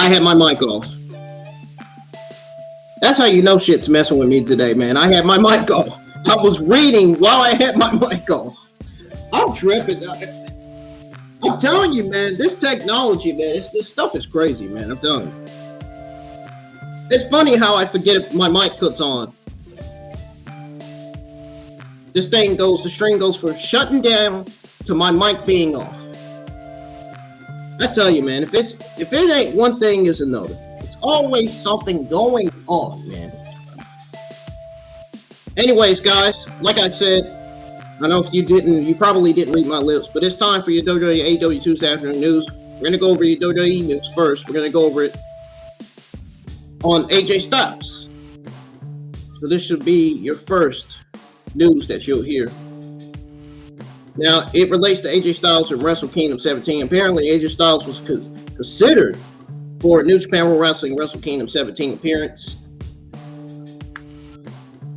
I had my mic off. That's how you know shit's messing with me today, man. I had my mic off. I was reading while I had my mic off. I'm tripping. I'm telling you, man, this technology, man, this stuff is crazy, man. I'm telling you. It's funny how I forget if my mic cuts on. The string goes from shutting down to my mic being off. I tell you, man, if it ain't one thing, it's another. It's always something going off, man. Anyways, guys, like I said, I know if you probably didn't read my lips, but it's time for your WWE AEW Tuesday afternoon news. We're gonna go over your WWE news first. We're gonna go over it on AJ Styles. So this should be your first news that you'll hear. Now, it relates to AJ Styles and Wrestle Kingdom 17. Apparently, AJ Styles was considered for New Japan Pro Wrestling Wrestle Kingdom 17 appearance.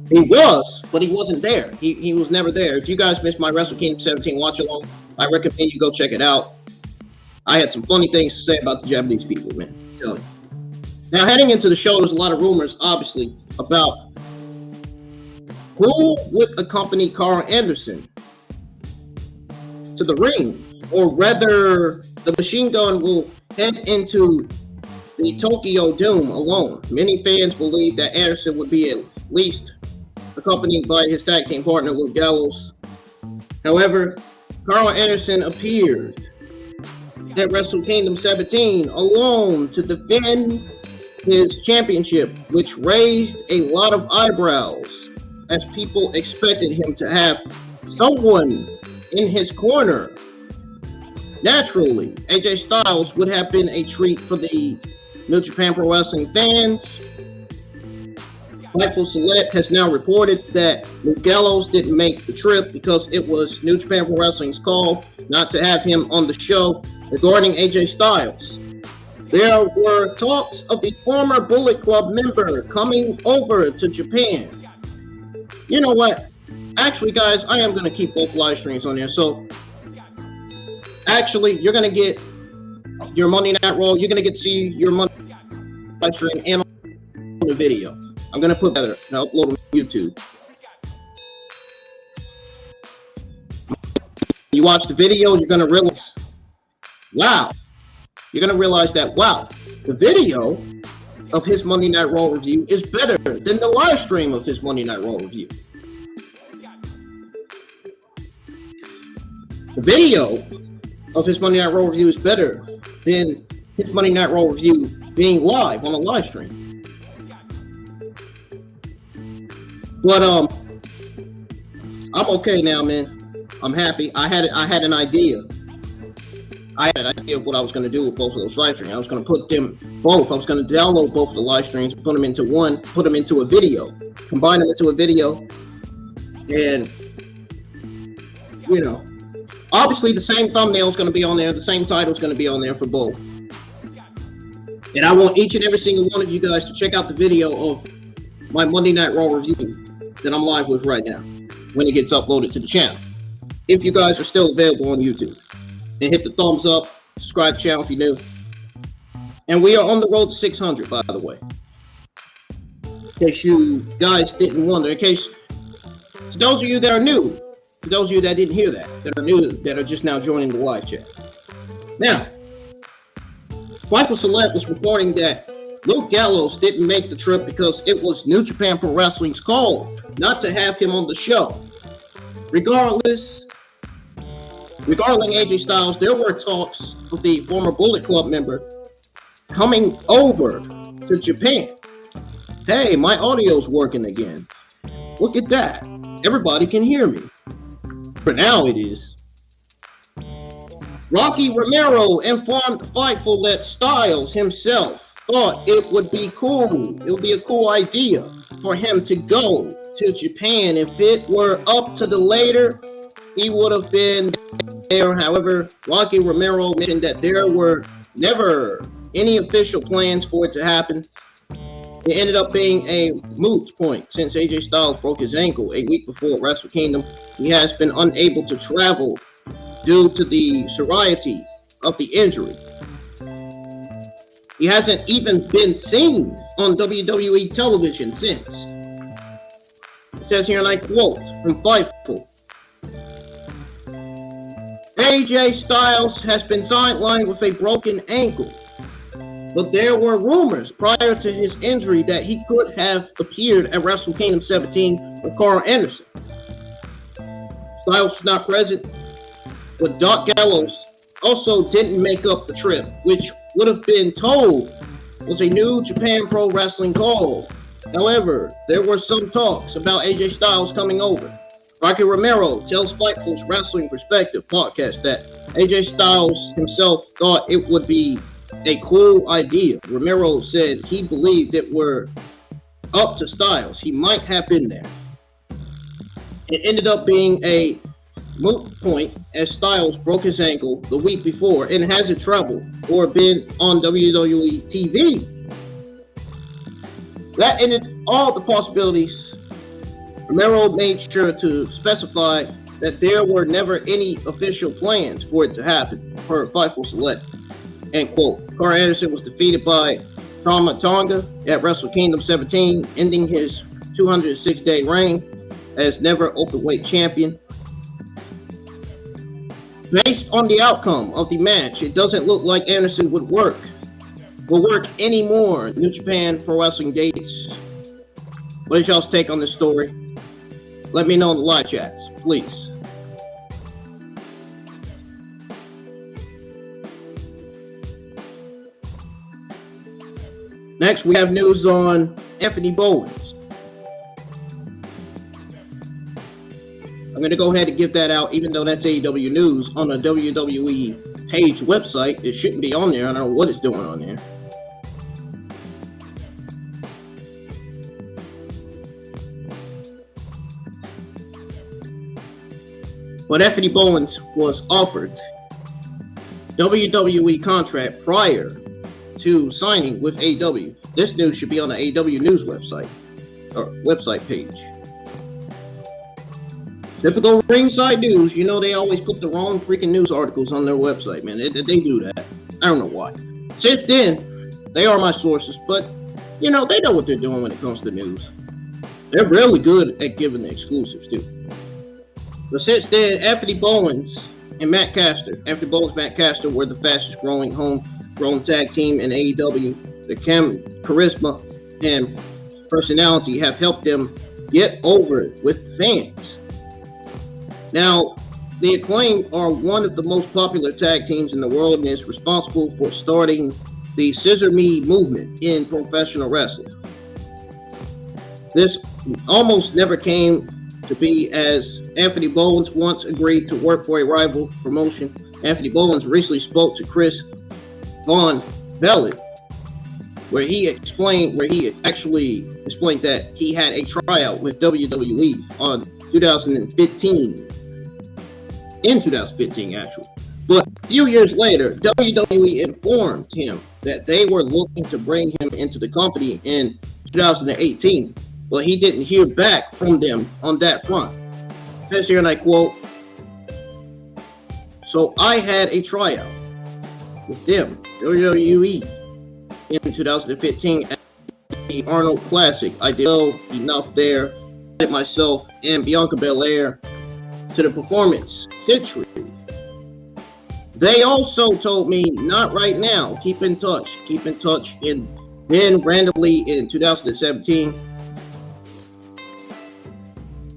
He was, but he wasn't there. He was never there. If you guys missed my Wrestle Kingdom 17 watch along, I recommend you go check it out. I had some funny things to say about the Japanese people, man. I'm telling you. Now, heading into the show, there's a lot of rumors, obviously, about who would accompany Carl Anderson to the ring, or whether the Machine Gun will head into the Tokyo Dome alone. Many fans believe that Anderson would be at least accompanied by his tag team partner, Luke Gallows. However, Carl Anderson appeared at Wrestle Kingdom 17 alone to defend his championship, which raised a lot of eyebrows as people expected him to have someone in his corner. Naturally, AJ Styles would have been a treat for the New Japan Pro Wrestling fans. Fightful Select has now reported that Luke Gallows didn't make the trip because it was New Japan Pro Wrestling's call not to have him on the show. Regarding AJ Styles, there were talks of the former Bullet Club member coming over to Japan. You know what? Actually, guys, I am going to keep both live streams on there. So, actually, you're going to get your Monday Night Raw. You're going to get to see your Monday live stream and on the video. I'm going to put that and upload it to YouTube. You watch the video, you're going to realize, wow. You're going to realize that, wow, the video of his Monday Night Raw review is better than the live stream of his Monday Night Raw review. The video of his Monday Night Raw review is better than his Monday Night Raw review being live on a live stream. But I'm okay now, man. I'm happy. I had an idea. I had an idea of what I was going to do with both of those live streams. I was going to put them both. I was going to download both of the live streams, put them into one, put them into a video, combine them into a video, and you know, obviously the same thumbnail is going to be on there, the same title is going to be on there for both. And I want each and every single one of you guys to check out the video of my Monday Night Raw review that I'm live with right now when it gets uploaded to the channel. If you guys are still available on YouTube. And hit the thumbs up, subscribe to the channel if you're new. And we are on the road to 600, by the way. In case you guys didn't wonder, to those of you that are new, to those of you that didn't hear that are new, that are just now joining the live chat. Now, Fightful Select was reporting that Luke Gallows didn't make the trip because it was New Japan Pro Wrestling's call not to have him on the show. Regarding AJ Styles, there were talks of the former Bullet Club member coming over to Japan. Hey, my audio's working again. Look at that. Everybody can hear me. For now, it is. Rocky Romero informed Fightful that Styles himself thought it would be cool. It would be a cool idea for him to go to Japan. If it were up to the later, he would have been there. However, Rocky Romero mentioned that there were never any official plans for it to happen. It ended up being a moot point since AJ Styles broke his ankle a week before Wrestle Kingdom. He has been unable to travel due to the severity of the injury. He hasn't even been seen on WWE television since. It says here, and I quote from Fightful, AJ Styles has been sidelined with a broken ankle, but there were rumors prior to his injury that he could have appeared at Wrestle Kingdom 17 with Carl Anderson. Styles was not present, but Doc Gallows also didn't make up the trip, which would have been told was a New Japan Pro Wrestling call. However, there were some talks about AJ Styles coming over. Rocky Romero tells Fightful's Wrestling Perspective podcast that AJ Styles himself thought it would be a cool idea. Romero said he believed it were up to Styles. He might have been there. It ended up being a moot point as Styles broke his ankle the week before and hasn't traveled or been on WWE TV. That ended all the possibilities. Romero made sure to specify that there were never any official plans for it to happen, per Fightful Select. End quote. Carl Anderson was defeated by Tama Tonga at Wrestle Kingdom 17, ending his 206-day reign as never openweight champion. Based on the outcome of the match, it doesn't look like Anderson will work any more New Japan Pro Wrestling dates. What is y'all's take on this story? Let me know in the live chats, please. Next, we have news on Anthony Bowens. I'm going to go ahead and give that out, even though that's AEW news on the WWE page website. It shouldn't be on there. I don't know what it's doing on there. But Anthony Bowens was offered WWE contract prior to signing with AEW. This news should be on the AEW news website or website page. Typical ringside news, you know they always put the wrong freaking news articles on their website, man. They do that. I don't know why. Since then, they are my sources, but you know they know what they're doing when it comes to news. They're really good at giving the exclusives too. But since then, Anthony Bowens and Matt Caster, Anthony Bowens and Matt Caster were the fastest growing homegrown tag team in AEW. The charisma and personality have helped them get over it with fans. Now, the Acclaim are one of the most popular tag teams in the world and is responsible for starting the Scissor Me movement in professional wrestling. This almost never came to be, as Anthony Bowens once agreed to work for a rival promotion. Anthony Bowens recently spoke to Chris Von Vliet, where he actually explained that he had a tryout with WWE in 2015 actually. But a few years later, WWE informed him that they were looking to bring him into the company in 2018, but he didn't hear back from them on that front. It says here, and I quote, "So I had a tryout with them, WWE, in 2015 at the Arnold Classic. I did well enough there, added myself and Bianca Belair to the Performance Century. They also told me, not right now, keep in touch. And then randomly in 2017,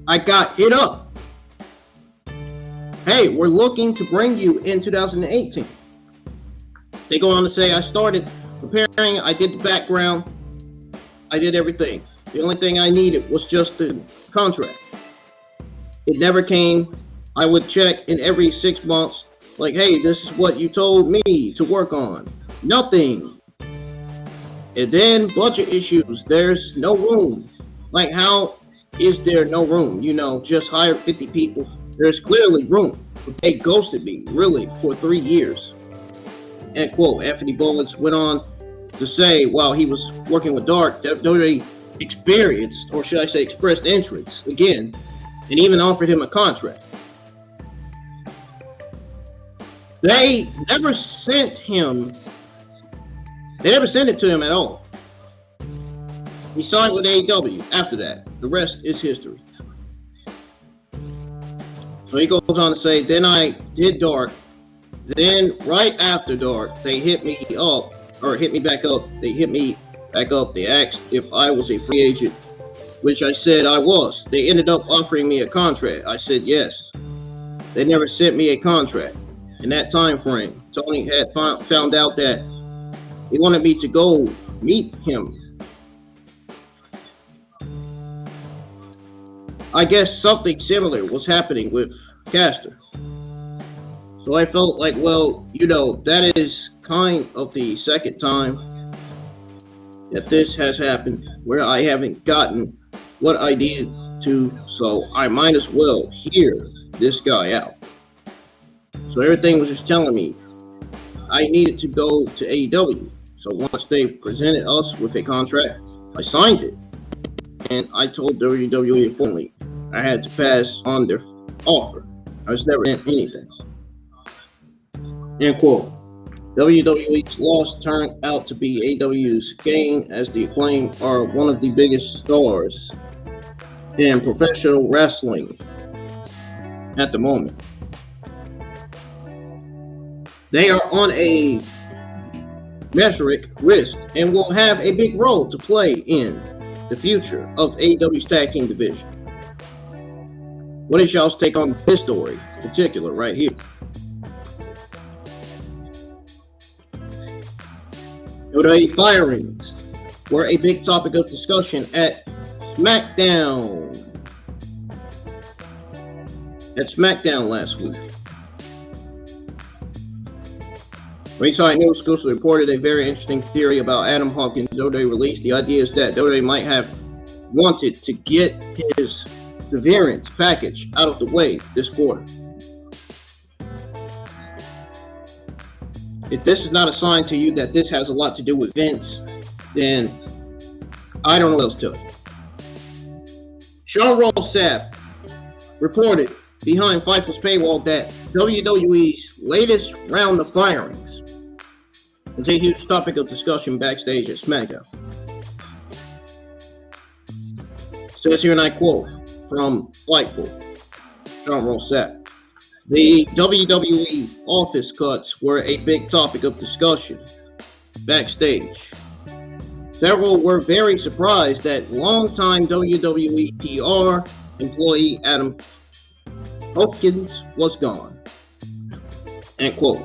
I got hit up. Hey, we're looking to bring you in 2018. They go on to say, I started preparing, I did the background, I did everything. The only thing I needed was just the contract. It never came. I would check in every 6 months, like, hey, this is what you told me to work on. Nothing. And then budget issues. There's no room. Like, how is there no room? You know, just hire 50 people. There's clearly room. But they ghosted me, really, for 3 years." End quote. Anthony Bowens went on to say, while he was working with Dark, WWE experienced, or should I say expressed interest again, and even offered him a contract. They never sent him They never sent it to him at all. He signed with AEW after that. The rest is history. So he goes on to say, then I did Dark. Then right after Dark, they hit me up, or hit me back up. They hit me back up. They asked if I was a free agent, which I said I was. They ended up offering me a contract. I said yes. They never sent me a contract. In that time frame, Tony had found out that he wanted me to go meet him. I guess something similar was happening with Caster. So I felt like, well, you know, that is kind of the second time that this has happened where I haven't gotten what I needed to, so I might as well hear this guy out. So everything was just telling me I needed to go to AEW. So once they presented us with a contract, I signed it. And I told WWE formally I had to pass on their offer. I was never in anything. End quote. WWE's loss turned out to be AEW's gain, as the Acclaim are one of the biggest stars in professional wrestling at the moment. They are on a metric risk and will have a big role to play in the future of AEW's tag team division. What is y'all's take on this story in particular right here? WWE firings were a big topic of discussion at SmackDown. Last week. Ringside News exclusively reported a very interesting theory about Adam Hawkins. WWE released. The idea is that WWE might have wanted to get his severance package out of the way this quarter. If this is not a sign to you that this has a lot to do with Vince, then I don't know what else to tell you. Sean Ross Sapp reported behind Fightful's paywall that WWE's latest round of firings is a huge topic of discussion backstage at SmackDown. Says here, and I quote from Fightful, Sean Ross Sapp. The WWE office cuts were a big topic of discussion backstage. Several were very surprised that longtime WWE PR employee Adam Hawkins was gone. End quote.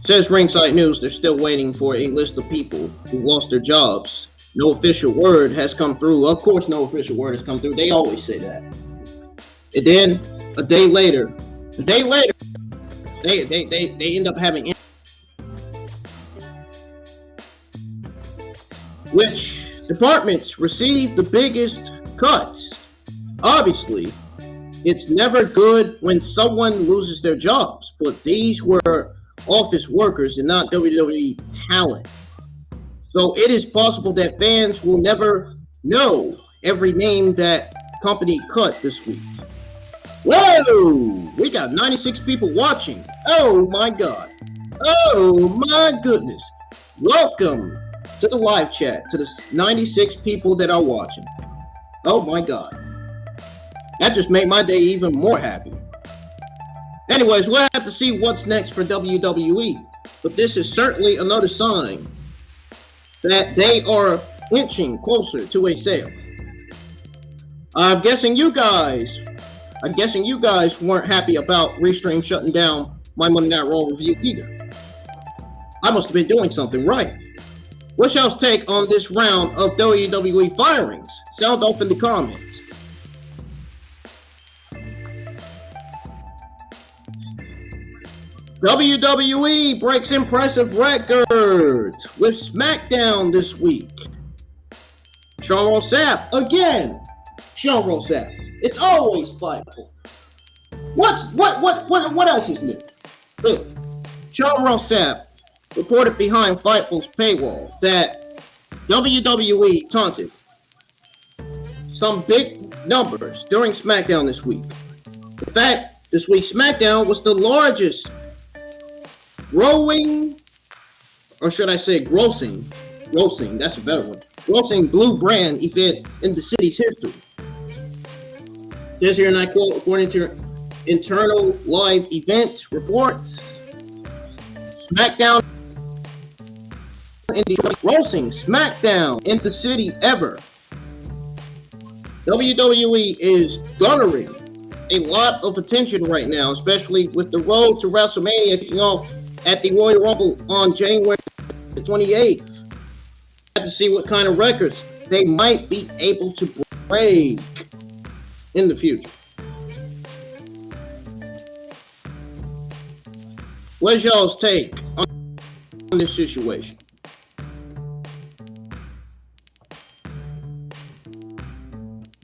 Says Ringside News, they're still waiting for a list of people who lost their jobs. No official word has come through. Of course, no official word has come through. They always say that. And then a day later, they end up having, which departments receive the biggest cuts. Obviously, it's never good when someone loses their jobs, but these were office workers and not WWE talent. So it is possible that fans will never know every name that company cut this week. Whoa! We got 96 people watching. Oh my God. Oh my goodness. Welcome to the live chat, to the 96 people that are watching. Oh my God. That just made my day even more happy. Anyways, we'll have to see what's next for WWE. But this is certainly another sign that they are inching closer to a sale. I'm guessing you guys weren't happy about Restream shutting down my Monday Night Raw review either. I must have been doing something right. What's y'all's take on this round of WWE firings? Sound off in the comments. WWE breaks impressive records with SmackDown this week. Sean Ross Sapp again. Sean Ross Sapp. It's always Fightful. What else is new? Look, Sean Ross Sapp reported behind Fightful's paywall that WWE taunted some big numbers during SmackDown this week. In fact, this week's SmackDown was the largest growing or should I say grossing, that's a better one, grossing blue brand event in the city's history. Says here, and I quote, according to internal live event reports, SmackDown in Detroit, grossing SmackDown in the city ever. WWE is garnering a lot of attention right now, especially with the road to WrestleMania kicking off at the Royal Rumble on January 28th. Have to see what kind of records they might be able to break in the future. What's y'all's take on this situation?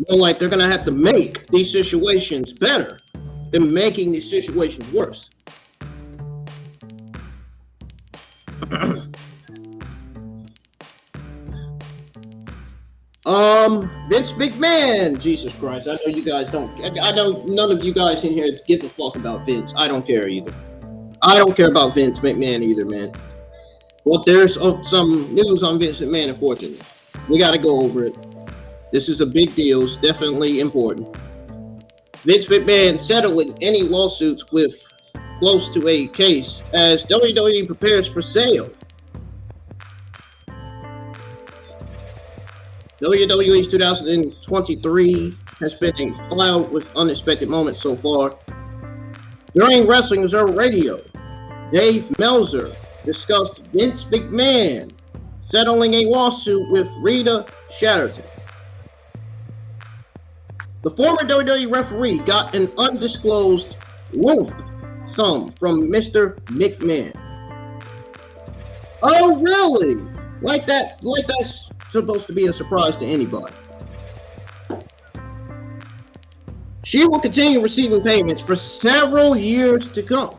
Like they're gonna have to make these situations better than making these situations worse. Vince McMahon, Jesus Christ, I know you guys don't, I know none of you guys in here give a fuck about Vince. I don't care either. I don't care about Vince McMahon either, man. Well, there's some news on Vince McMahon, unfortunately. We gotta go over it. This is a big deal. It's definitely important. Vince McMahon settling any lawsuits with close to a case as WWE prepares for sale. WWE's 2023 has been a cloud with unexpected moments so far. During Wrestling Observer Radio, Dave Meltzer discussed Vince McMahon settling a lawsuit with Rita Chatterton. The former WWE referee got an undisclosed lump sum from Mr. McMahon. Oh, really? Like that's supposed to be a surprise to anybody. She will continue receiving payments for several years to come.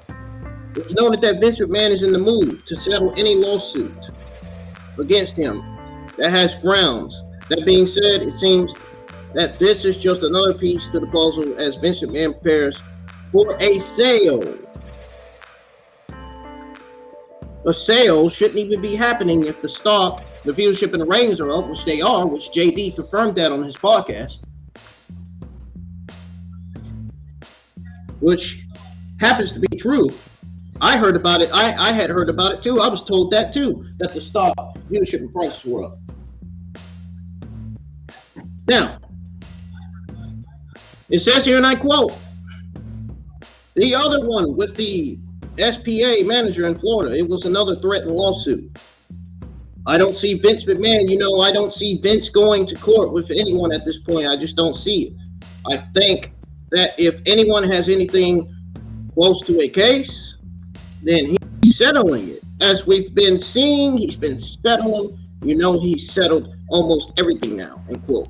It was noted that Vince McMahon is in the mood to settle any lawsuit against him that has grounds. That being said, it seems that this is just another piece to the puzzle as Vince McMahon prepares for a sale. A sale shouldn't even be happening if the stock, the viewership, and the ratings are up, which they are, which JD confirmed that on his podcast. Which happens to be true. I heard about it. I had heard about it too. I was told that too, that the stock, viewership, and prices were up. Now, it says here, and I quote, the other one with the SPA manager in Florida, it was another threatened lawsuit. I don't see Vince McMahon, I don't see Vince going to court with anyone at this point. I just don't see it. I think that if anyone has anything close to a case, then he's settling it. As we've been seeing, he's been settling. He's settled almost everything now, end quote.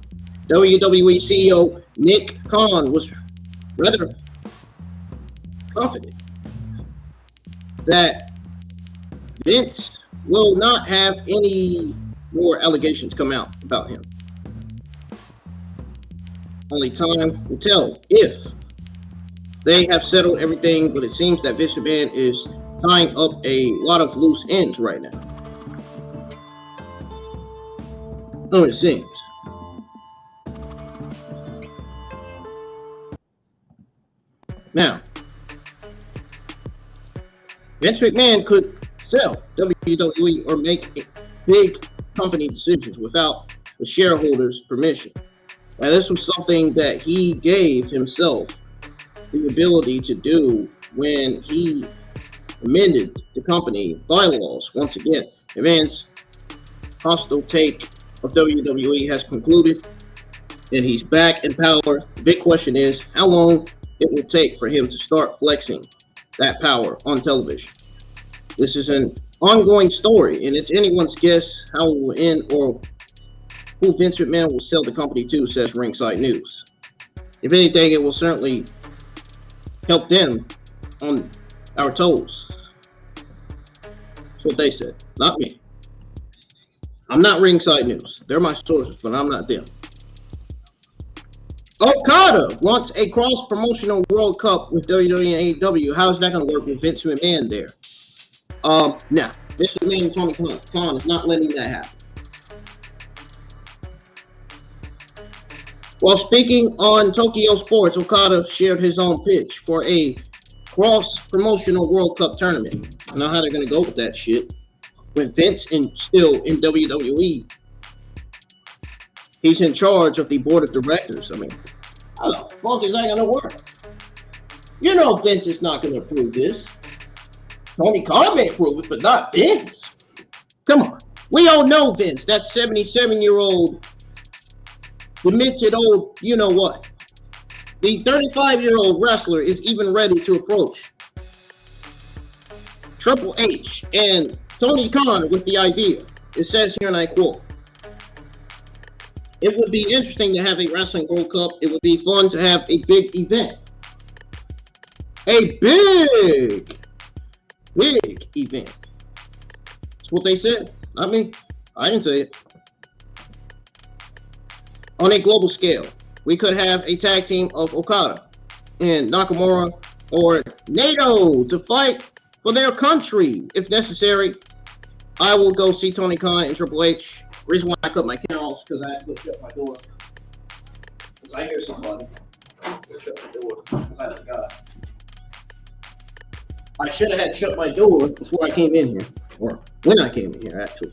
WWE CEO Nick Khan was rather confident that Vince will not have any more allegations come out about him. Only time will tell if they have settled everything, but it seems that Vince McMahon is tying up a lot of loose ends right now. Oh, it seems. Now, Vince McMahon could sell WWE or make big company decisions without the shareholders' permission. Now, this was something that he gave himself the ability to do when he amended the company bylaws. Once again, McMahon's hostile take of WWE has concluded, and he's back in power. The big question is how long it will take for him to start flexing that power on television. This is an ongoing story, and it's anyone's guess how it will end or who Vince McMahon will sell the company to, says Ringside News. If anything, it will certainly help them on our toes. That's what they said, not me. I'm not Ringside News. They're my sources, but I'm not them. Okada wants a cross-promotional World Cup with WWE and AEW. How is that going to work with Vince McMahon there? Now, Mr. Man Tony Khan is not letting that happen. While speaking on Tokyo Sports, Okada shared his own pitch for a cross-promotional World Cup tournament. I know how they're going to go with that shit. When Vince is still in WWE, he's in charge of the board of directors. I mean, how the fuck is that going to work? You know Vince is not going to approve this. Tony Khan may approve it, but not Vince. Come on. We all know Vince, that 77-year-old, demented old, you know what. The 35-year-old wrestler is even ready to approach Triple H and Tony Khan with the idea. It says here, and I quote, "It would be interesting to have a Wrestling World Cup. It would be fun to have a big event. A big event." That's what they said. Not me. I didn't say it. On a global scale, we could have a tag team of Okada and Nakamura or Naito to fight for their country. If necessary, I will go see Tony Khan and Triple H. Reason why I cut my camera off is because I have to shut my door. Because I hear somebody. I shut my door because I forgot. I should have had shut my door before I came in here. Or when I came in here, actually.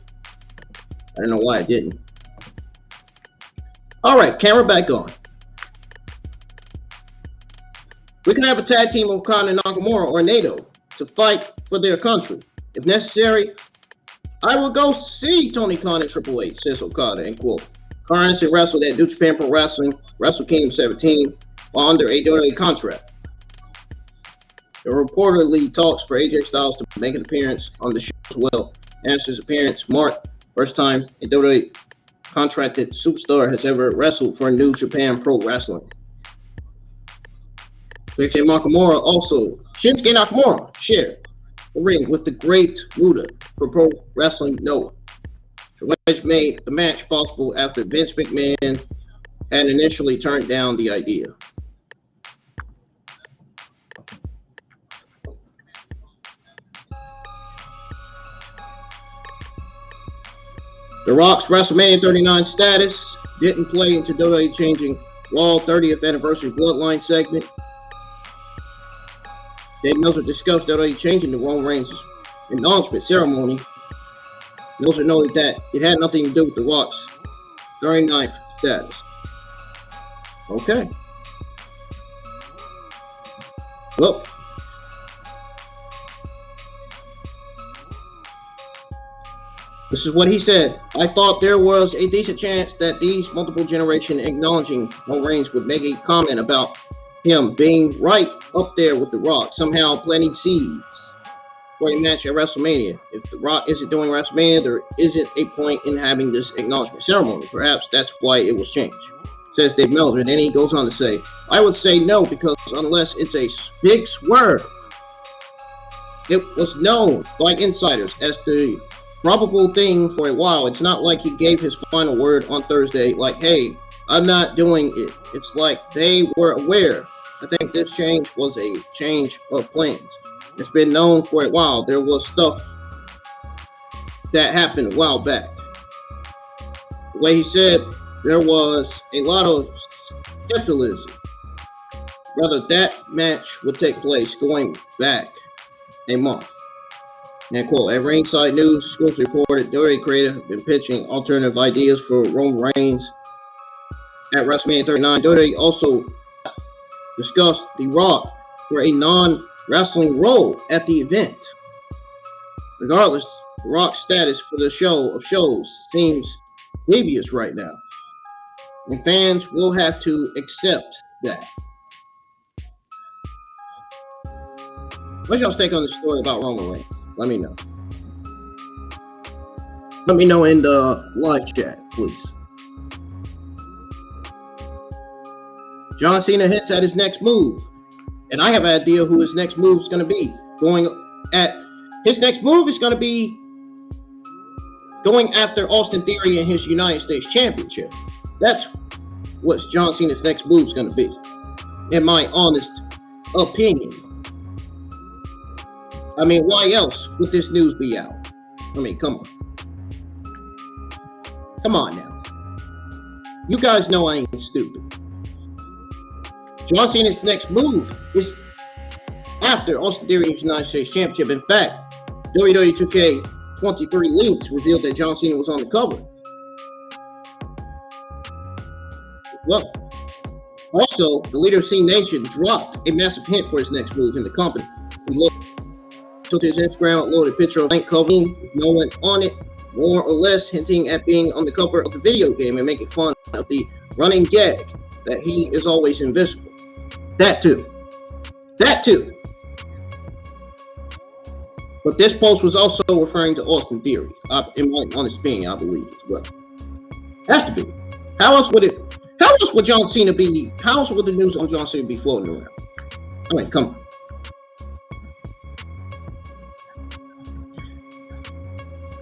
I don't know why I didn't. Alright, camera back on. We can have a tag team of Okada and Nakamura or Naito to fight for their country. If necessary, I will go see Tony Khan and Triple H, says Okada, end quote. Khan wrestled at New Japan Pro Wrestling, Wrestle Kingdom 17, while under a WWE contract. There reportedly talks for AJ Styles to make an appearance on the show as well. After his appearance marked first time a WWE contracted superstar has ever wrestled for New Japan Pro Wrestling. Shinsuke Nakamura shared the ring with the great Muta for Pro Wrestling Noah. Triple H made the match possible after Vince McMahon had initially turned down the idea. The Rock's WrestleMania 39 status didn't play into WWE changing Raw 30th Anniversary Bloodline segment. Dave Meltzer discussed WWE changing the Roman Reigns acknowledgement ceremony. Meltzer noted that it had nothing to do with The Rock's 39th status. Okay. Well, this is what he said. I thought there was a decent chance that these multiple generation acknowledging Roman Reigns would make a comment about him being right up there with The Rock, somehow planting seeds for a match at WrestleMania. If The Rock isn't doing WrestleMania, there isn't a point in having this acknowledgement ceremony. Perhaps that's why it was changed, says Dave Meltzer. And then he goes on to say, I would say no, because unless it's a big swerve, it was known by insiders as the probable thing for a while. It's not like he gave his final word on Thursday, like, hey, I'm not doing it. It's like they were aware. I think this change was a change of plans. It's been known for a while. There was stuff that happened a while back. The way he said, there was a lot of skepticism whether that match would take place going back a month. And quote, at Ringside News, Sports reported WWE creative have been pitching alternative ideas for Roman Reigns at WrestleMania 39. WWE also discussed The Rock for a non-wrestling role at the event. Regardless, The Rock's status for the show of shows seems dubious right now, and fans will have to accept that. What's y'all's take on the story about Roman Reigns? Let me know. Let me know in the live chat, please. John Cena hints at his next move. And I have an idea who his next move is going to be. His next move is going to be going after Austin Theory and his United States Championship. That's what John Cena's next move is going to be, in my honest opinion. I mean, why else would this news be out? I mean, come on. Come on now. You guys know I ain't stupid. John Cena's next move is after Austin Theory's United States Championship. In fact, WWE 2K23 leaks revealed that John Cena was on the cover. Well, also, the leader of C Nation dropped a massive hint for his next move in the company. He looked to his Instagram, uploaded a picture of blank covering with no one on it, more or less hinting at being on the cover of the video game and making fun of the running gag that he is always invisible. That too. That too. But this post was also referring to Austin Theory, in my honest opinion, I believe as well. Has to be. How else would John Cena be? How else would the news on John Cena be floating around? I mean, come on.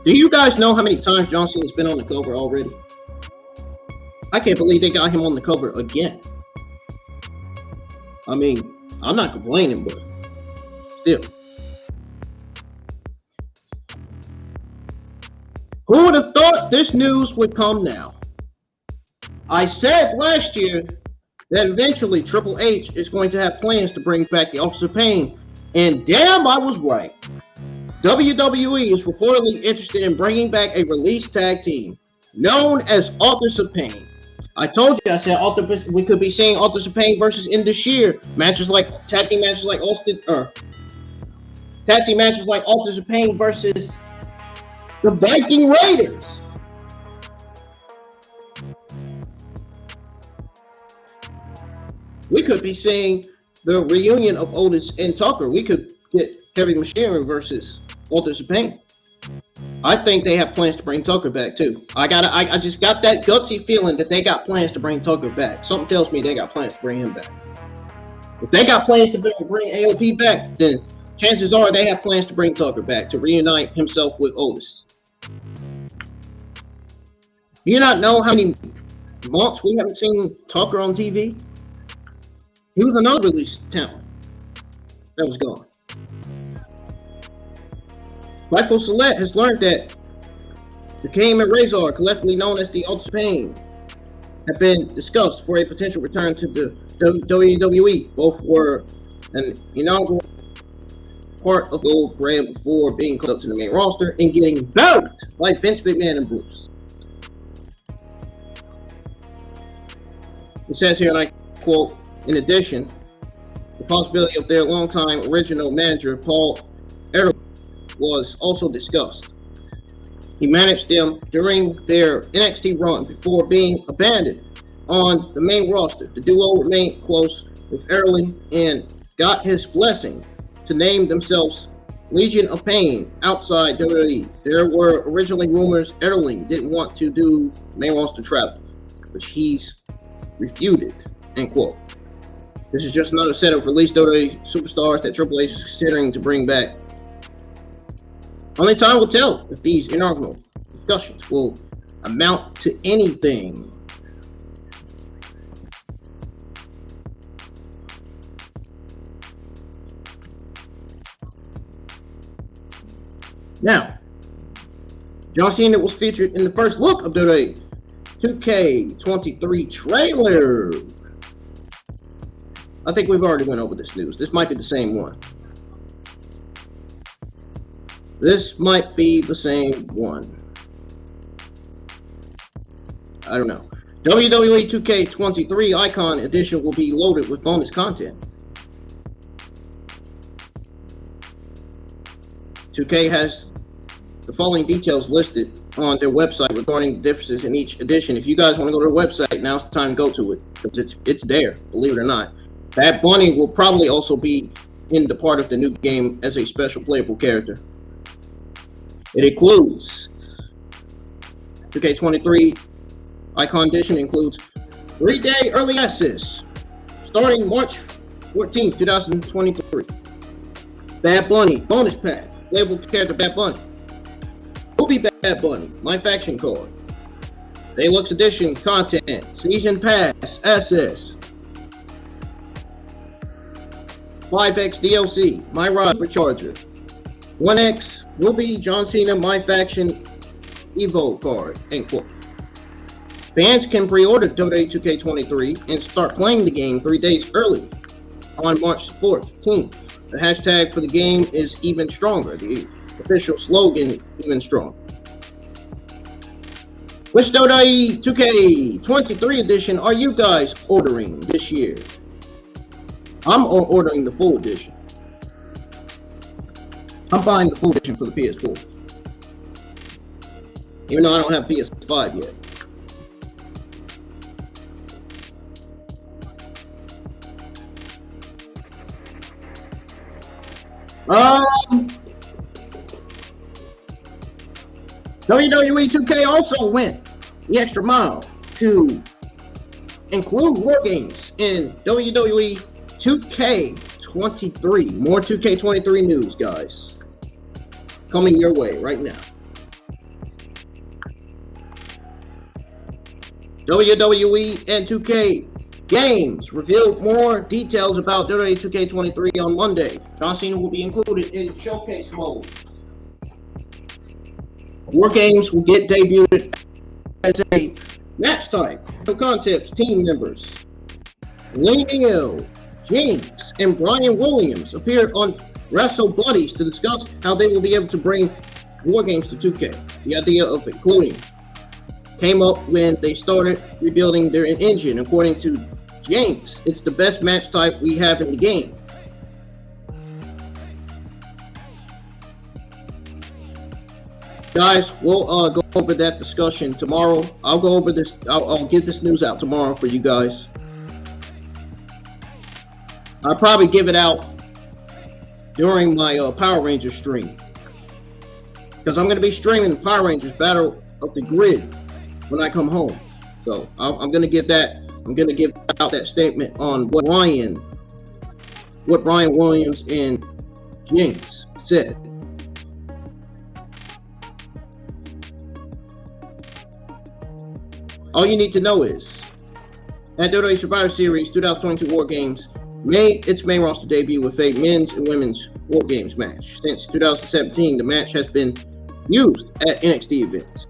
Do you guys know how many times John Cena's been on the cover already? I can't believe they got him on the cover again. I mean, I'm not complaining, but still. Who would have thought this news would come now? I said last year that eventually Triple H is going to have plans to bring back the Authors of Pain, and damn, I was right. WWE is reportedly interested in bringing back a release tag team known as Authors of Pain. I told you, I said we could be seeing Authors of Pain versus Indashir matches like tag team matches like Authors of Pain versus the Viking Raiders. We could be seeing the reunion of Otis and Tucker. We could get Heavy Machinery versus Authors of Pain. I think they have plans to bring Tucker back too. I just got that gutsy feeling that they got plans to bring Tucker back. Something tells me they got plans to bring him back. If they got plans to bring AOP back, then chances are they have plans to bring Tucker back to reunite himself with Otis. Do you not know how many months we haven't seen Tucker on TV? He was another release talent that was gone. Fightful Select has learned that the Kane and Razor, collectively known as the Authors of Pain, have been discussed for a potential return to the WWE. Both were an inaugural part of the old brand before being called up to the main roster and getting buried by Vince McMahon and Bruce. It says here, and I quote, in addition, the possibility of their longtime original manager, Paul Errol, was also discussed. He managed them during their NXT run before being abandoned on the main roster. The duo remained close with Erling and got his blessing to name themselves Legion of Pain outside WWE. There were originally rumors Erling didn't want to do main roster travel, which he's refuted, end quote. This is just another set of released WWE superstars that Triple H is considering to bring back. Only time will tell if these inaugural discussions will amount to anything. Now, John Cena was featured in the first look of the 2K23 trailer. I think we've already went over this news. This might be the same one. This might be the same one. I don't know. WWE 2K23 Icon Edition will be loaded with bonus content. 2K has the following details listed on their website regarding the differences in each edition. If you guys want to go to their website, now's the time to go to it, because it's there, believe it or not. Bad Bunny will probably also be in the part of the new game as a special playable character. It includes 2K23 Icon Edition includes 3-day early access starting March 14, 2023. Bad Bunny bonus pack, playable character Bad Bunny. Movie Bad Bunny, My Faction card. Deluxe Edition content, Season Pass access. 5X DLC, My Rod for Charger. 1X will be John Cena My Faction Evo card, end quote. Fans can pre-order WWE 2K23 and start playing the game 3 days early on March 14th. The hashtag for the game is even stronger. The official slogan, even stronger. Which WWE 2K23 edition are you guys ordering this year? I'm ordering the full edition. I'm buying the full edition for the PS4. Even though I don't have PS5 yet. WWE 2K also went the extra mile to include War Games in WWE 2K23. More 2K23 news, guys, coming your way right now. WWE and 2K Games revealed more details about WWE 2K23 on Monday. John Cena will be included in showcase mode. War Games will get debuted as a match type. No Concepts team members Laniel, James, and Brian Williams appeared on Wrestle Buddies to discuss how they will be able to bring War Games to 2K. The idea of including came up when they started rebuilding their engine. According to James, it's the best match type we have in the game. Guys, we'll go over that discussion tomorrow. I'll go over this. I'll get this news out tomorrow for you guys. I'll probably give it out during my Power Rangers stream, because I'm going to be streaming Power Rangers Battle of the Grid when I come home. So I'm going to give that. I'm going to give out that statement on what Brian Williams and James said. All you need to know is that WWE Survivor Series 2022 War Games made its main roster debut with a men's and women's War Games match. Since 2017, the match has been used at NXT events.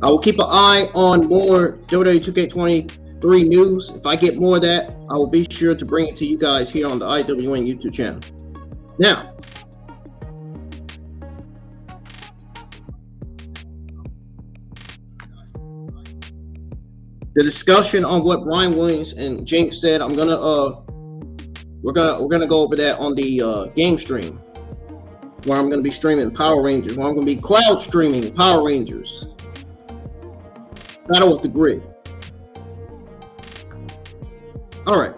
I will keep an eye on more WWE 2K23 news. If I get more of that, I will be sure to bring it to you guys here on the IWN YouTube channel. Now, the discussion on what Brian Williams and James said, we're gonna go over that on the game stream, where I'm gonna be streaming Power Rangers, where I'm gonna be cloud streaming Power Rangers Battle of the Grid. All right.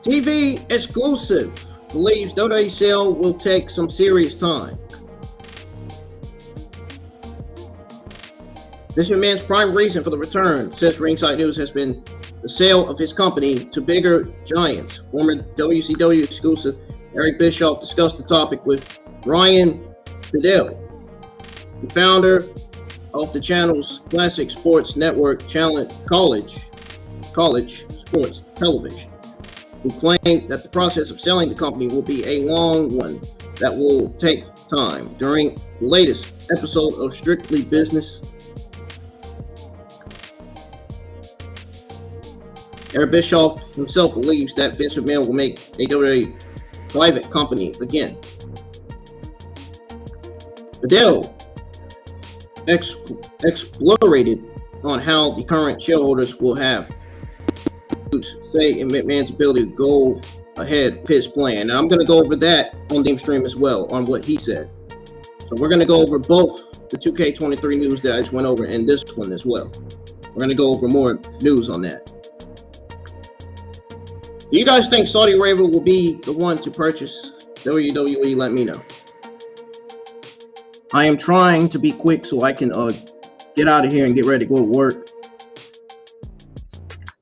TV exclusive believes WWE sale will take some serious time. This man's prime reason for the return, says Ringside News, has been the sale of his company to bigger giants. Former WCW exclusive Eric Bischoff discussed the topic with Ryan Fidel, the founder of the channel's classic sports network channel College Sports Television, who claimed that the process of selling the company will be a long one that will take time. During the latest episode of Strictly Business, Eric Bischoff himself believes that Vince McMahon will make a WWE private company again. Fidel explorated on how the current shareholders will have say in McMahon's ability to go ahead with his plan. Now I'm going to go over that on the stream as well, on what he said. So we're going to go over both the 2K23 news that I just went over and this one as well. We're going to go over more news on that. Do you guys think Saudi Arabia will be the one to purchase WWE? Let me know. I am trying to be quick so I can get out of here and get ready to go to work.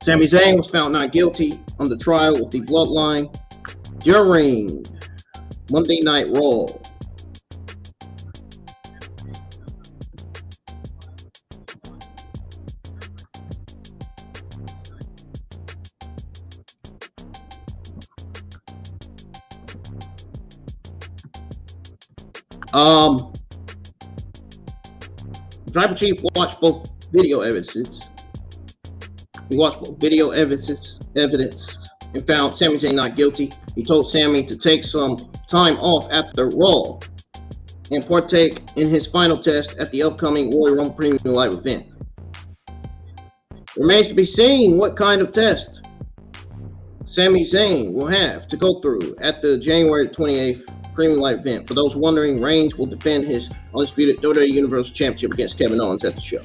Sami Zayn was found not guilty on the trial with the Bloodline during Monday Night Raw. Tribal Chief watched both video evidences. He watched both video evidence and found Sami Zayn not guilty. He told Sami to take some time off after Raw and partake in his final test at the upcoming Royal Rumble Premium Live event. Remains to be seen what kind of test Sami Zayn will have to go through at the January 28th Premium Live event. For those wondering, Reigns will defend his undisputed WWE Universal Championship against Kevin Owens at the show.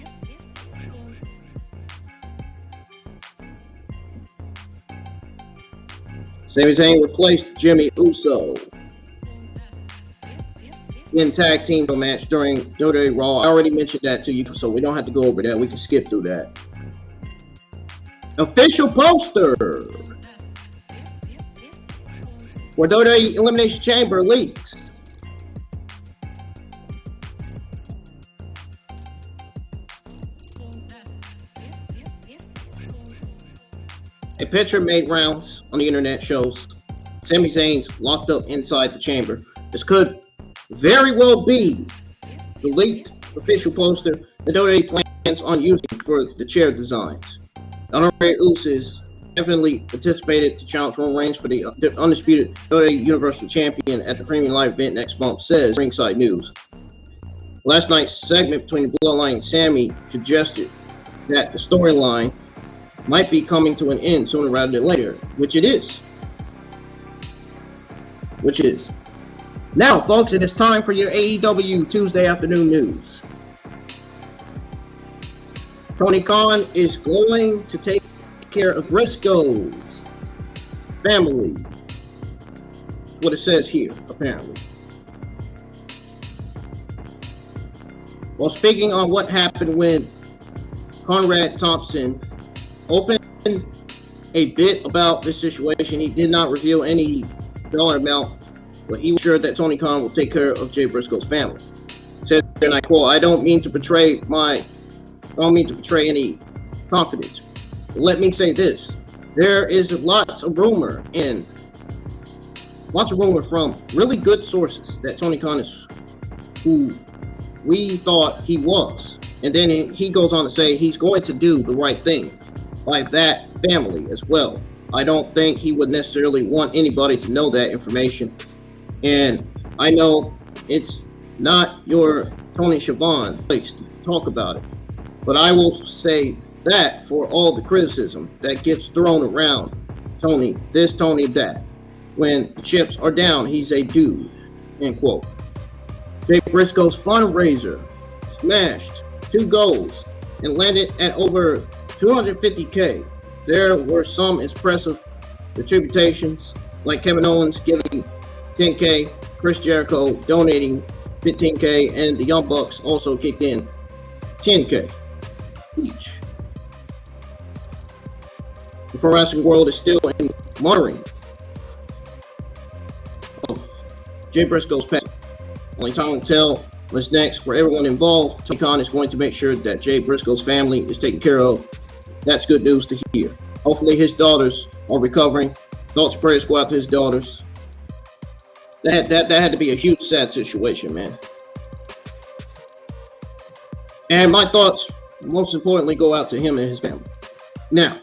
Sami Zayn replaced Jimmy Uso in tag team match during WWE Raw. I already mentioned that to you, so we don't have to go over that. We can skip through that. Official poster for WWE Elimination Chamber leaks. A picture made rounds on the internet shows Sami Zayn's locked up inside the chamber. This could very well be the leaked official poster that WWE plans on using for the chair designs. Honorary Usos definitely anticipated to challenge Roman Reigns for the undisputed WWE Universal Champion at the Premium Live event next month, says Ringside News. Last night's segment between the Bloodline and Sami suggested that the storyline might be coming to an end sooner rather than later, which it is. Now, folks, it is time for your AEW Tuesday afternoon news. Tony Khan is going to take care of Briscoe's family. That's what it says here, apparently. Well, speaking on what happened when Conrad Thompson opened a bit about this situation, he did not reveal any dollar amount, but he was sure that Tony Khan will take care of Jay Briscoe's family. He said, and I quote, I don't mean to betray any confidence. But let me say this. There is lots of rumor from really good sources that Tony Khan is who we thought he was. And then he goes on to say he's going to do the right thing by that family as well. I don't think he would necessarily want anybody to know that information. And I know it's not your Tony Schiavone place to talk about it. But I will say that for all the criticism that gets thrown around Tony, this, Tony, that. When the chips are down, he's a dude. End quote. Jay Briscoe's fundraiser smashed 2 goals and landed at over $250K. There were some expressive retributions, like Kevin Owens giving $10K, Chris Jericho donating $15K, and the Young Bucks also kicked in $10K each. The pro wrestling world is still in mourning of Jay Briscoe's passing. Only time will tell what's next for everyone involved. Tony Khan is going to make sure that Jay Briscoe's family is taken care of. That's good news to hear. Hopefully his daughters are recovering. Thoughts, prayers go out to his daughters. That had to be a huge sad situation, man. And my thoughts, most importantly, go out to him and his family. Now,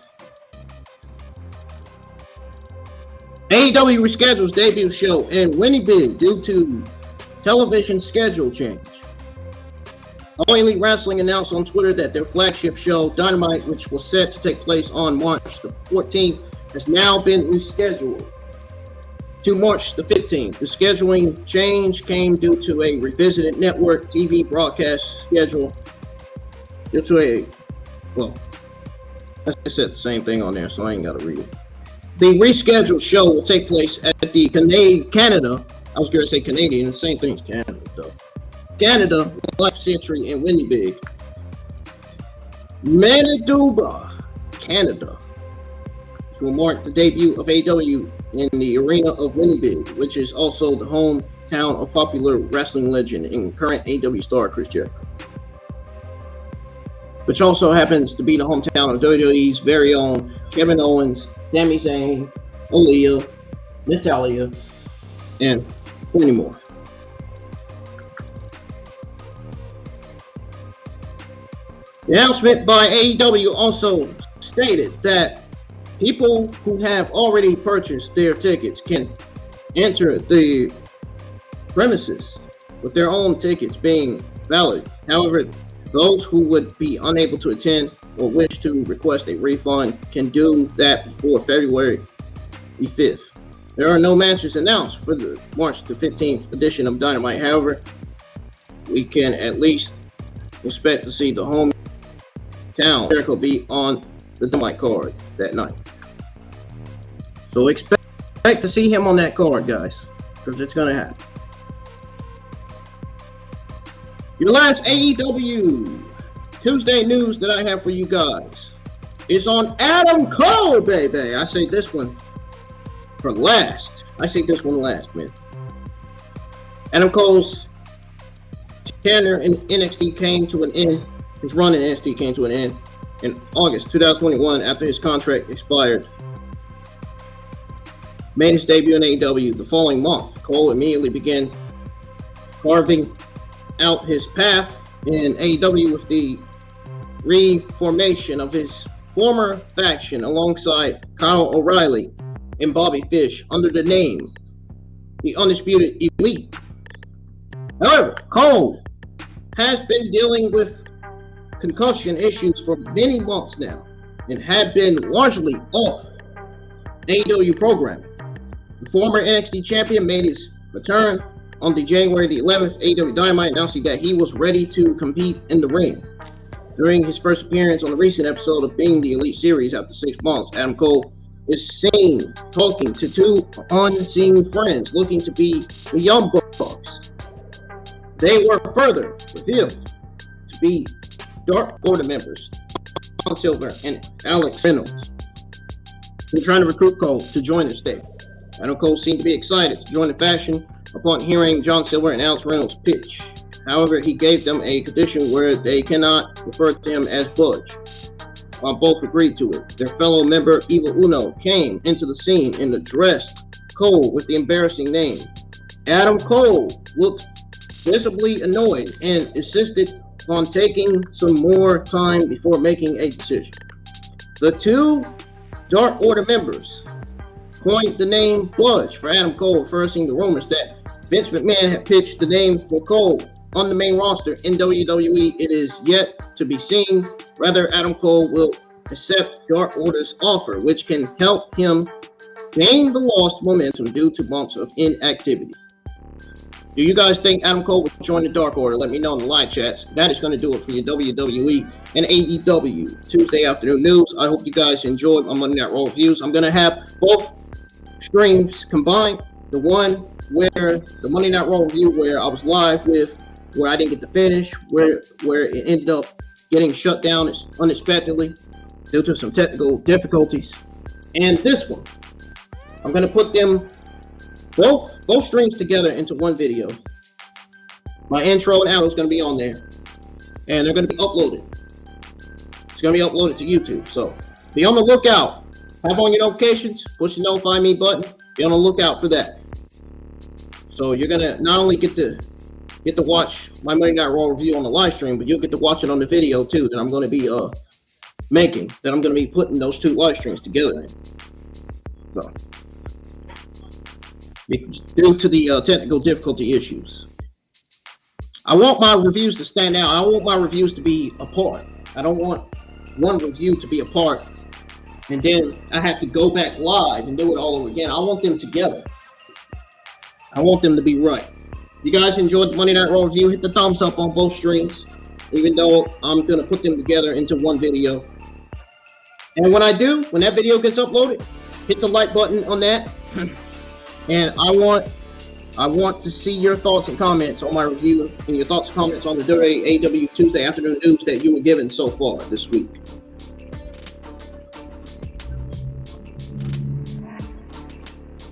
AEW reschedules debut show in Winnipeg due to television schedule change. All Elite Wrestling announced on Twitter that their flagship show, Dynamite, which was set to take place on March the 14th, has now been rescheduled to March the 15th. The scheduling change came due to a revisited network TV broadcast schedule. Due to a, well, it says the same thing on there, so I ain't got to read it. The rescheduled show will take place at the Canada. I was going to say Canadian, the same thing as Canada, though. Canada Life Century in Winnipeg, Manitoba, Canada, which will mark the debut of AEW in the arena of Winnipeg, which is also the hometown of popular wrestling legend and current AEW star Chris Jericho, which also happens to be the hometown of WWE's very own Kevin Owens, Sami Zayn, Aaliyah, Natalya, and plenty more. The announcement by AEW also stated that people who have already purchased their tickets can enter the premises with their own tickets being valid. However, those who would be unable to attend or wish to request a refund can do that before February the 5th. There are no matches announced for the March the 15th edition of Dynamite. However, we can at least expect to see the hometown Jericho be on the Dynamite card that night. So expect to see him on that card, guys, because it's going to happen. Your last AEW Tuesday news that I have for you guys is on Adam Cole, baby. I say this one for last. I say this one last, man. Adam Cole's tenure in NXT came to an end. His run in NXT came to an end in August 2021 after his contract expired. Made his debut in AEW the following month. Cole immediately began carving out his path in AEW with the reformation of his former faction alongside Kyle O'Reilly and Bobby Fish under the name The Undisputed Elite. However, Cole has been dealing with concussion issues for many months now and had been largely off AEW programming. The former NXT champion made his return on the January the 11th AEW Dynamite, announcing that he was ready to compete in the ring. During his first appearance on the recent episode of Being the Elite series after 6 months, Adam Cole is seen talking to two unseen friends looking to be the Young Bucks. They were further revealed to be Dark Order members, John Silver and Alex Reynolds, who are trying to recruit Cole to join their stable. Adam Cole seemed to be excited to join the faction upon hearing John Silver and Alex Reynolds' pitch. However, he gave them a condition where they cannot refer to him as Budge. While both agreed to it, their fellow member Evil Uno came into the scene and addressed Cole with the embarrassing name. Adam Cole looked visibly annoyed and insisted on taking some more time before making a decision. The two Dark Order members coined the name Budge for Adam Cole, reversing the rumors that Vince McMahon had pitched the name for Cole on the main roster in WWE. It is yet to be seen whether Adam Cole will accept Dark Order's offer, which can help him gain the lost momentum due to months of inactivity. Do you guys think Adam Cole will join the Dark Order? Let me know in the live chats. That is going to do it for your WWE and AEW Tuesday afternoon news. I hope you guys enjoyed my Monday Night Raw reviews. I'm going to have both streams combined. The one where the Monday Night Raw review where I was live with, where I didn't get to finish, where it ended up getting shut down unexpectedly due to some technical difficulties. And this one, I'm going to put them both streams together into one video. My intro and outro is going to be on there, and they're going to be uploaded. It's going to be uploaded to YouTube, so be on the lookout. Have on your notifications, push the notify me button. Be on the lookout for that. So you're going to not only get to watch my Monday Night Raw review on the live stream, but you'll get to watch it on the video too that I'm going to be making. That I'm going to be putting those two live streams together in. So, due to the technical difficulty issues, I want my reviews to stand out. I want my reviews to be apart. I don't want one review to be apart and then I have to go back live and do it all over again. I want them together. I want them to be right. If you guys enjoyed the Monday Night Raw review, hit the thumbs up on both streams, even though I'm going to put them together into one video. And when I do, when that video gets uploaded, hit the like button on that. And I want to see your thoughts and comments on my review and your thoughts and comments on the AEW Tuesday afternoon news that you were given so far this week.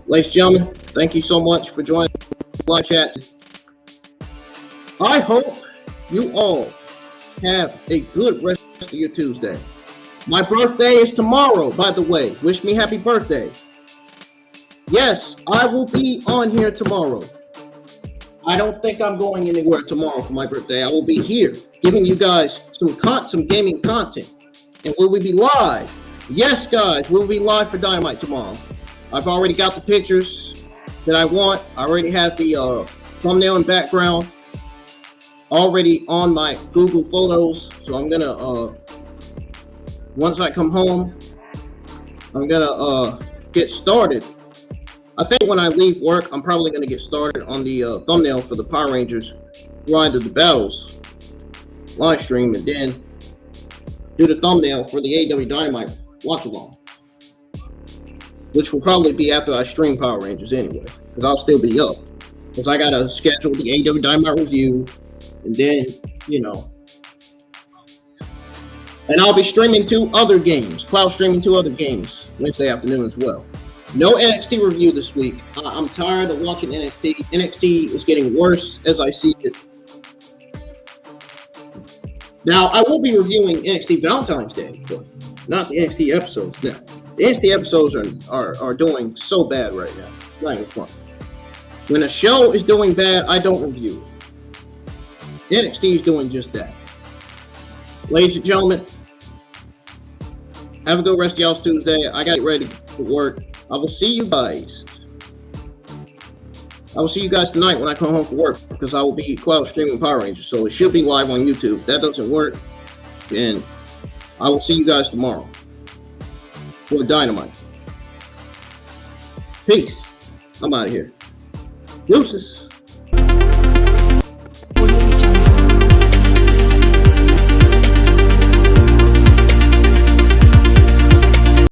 Ladies and gentlemen, thank you so much for joining the live chat. I hope you all have a good rest of your Tuesday. My birthday is tomorrow, by the way. Wish me happy birthday. Yes, I will be on here tomorrow. I don't think I'm going anywhere tomorrow for my birthday. I will be here giving you guys some gaming content. And will we be live? Yes, guys, we'll be live for Dynamite tomorrow. I've already got the pictures that I want. I already have the thumbnail and background already on my Google Photos. So I'm gonna once I come home, I'm gonna get started. I think when I leave work, I'm probably gonna get started on the thumbnail for the Power Rangers Ride to the Battles live stream, and then do the thumbnail for the AEW Dynamite watch along, which will probably be after I stream Power Rangers anyway, because I'll still be up, because I gotta schedule the AEW Dynamite review, and then, you know, and I'll be streaming 2 other games, cloud streaming 2 other games Wednesday afternoon as well. No NXT review this week. I'm tired of watching NXT. NXT is getting worse as I see it. Now, I will be reviewing NXT Valentine's Day, but not the NXT episodes now. The NXT episodes are doing so bad right now. Not even fun. When a show is doing bad, I don't review it. NXT is doing just that. Ladies and gentlemen, have a good rest of y'all's Tuesday. I got to get ready for work. I will see you guys. I will see you guys tonight when I come home from work, because I will be cloud streaming Power Rangers, so it should be live on YouTube. If that doesn't work, then I will see you guys tomorrow for Dynamite. Peace. I'm out of here. Deuces.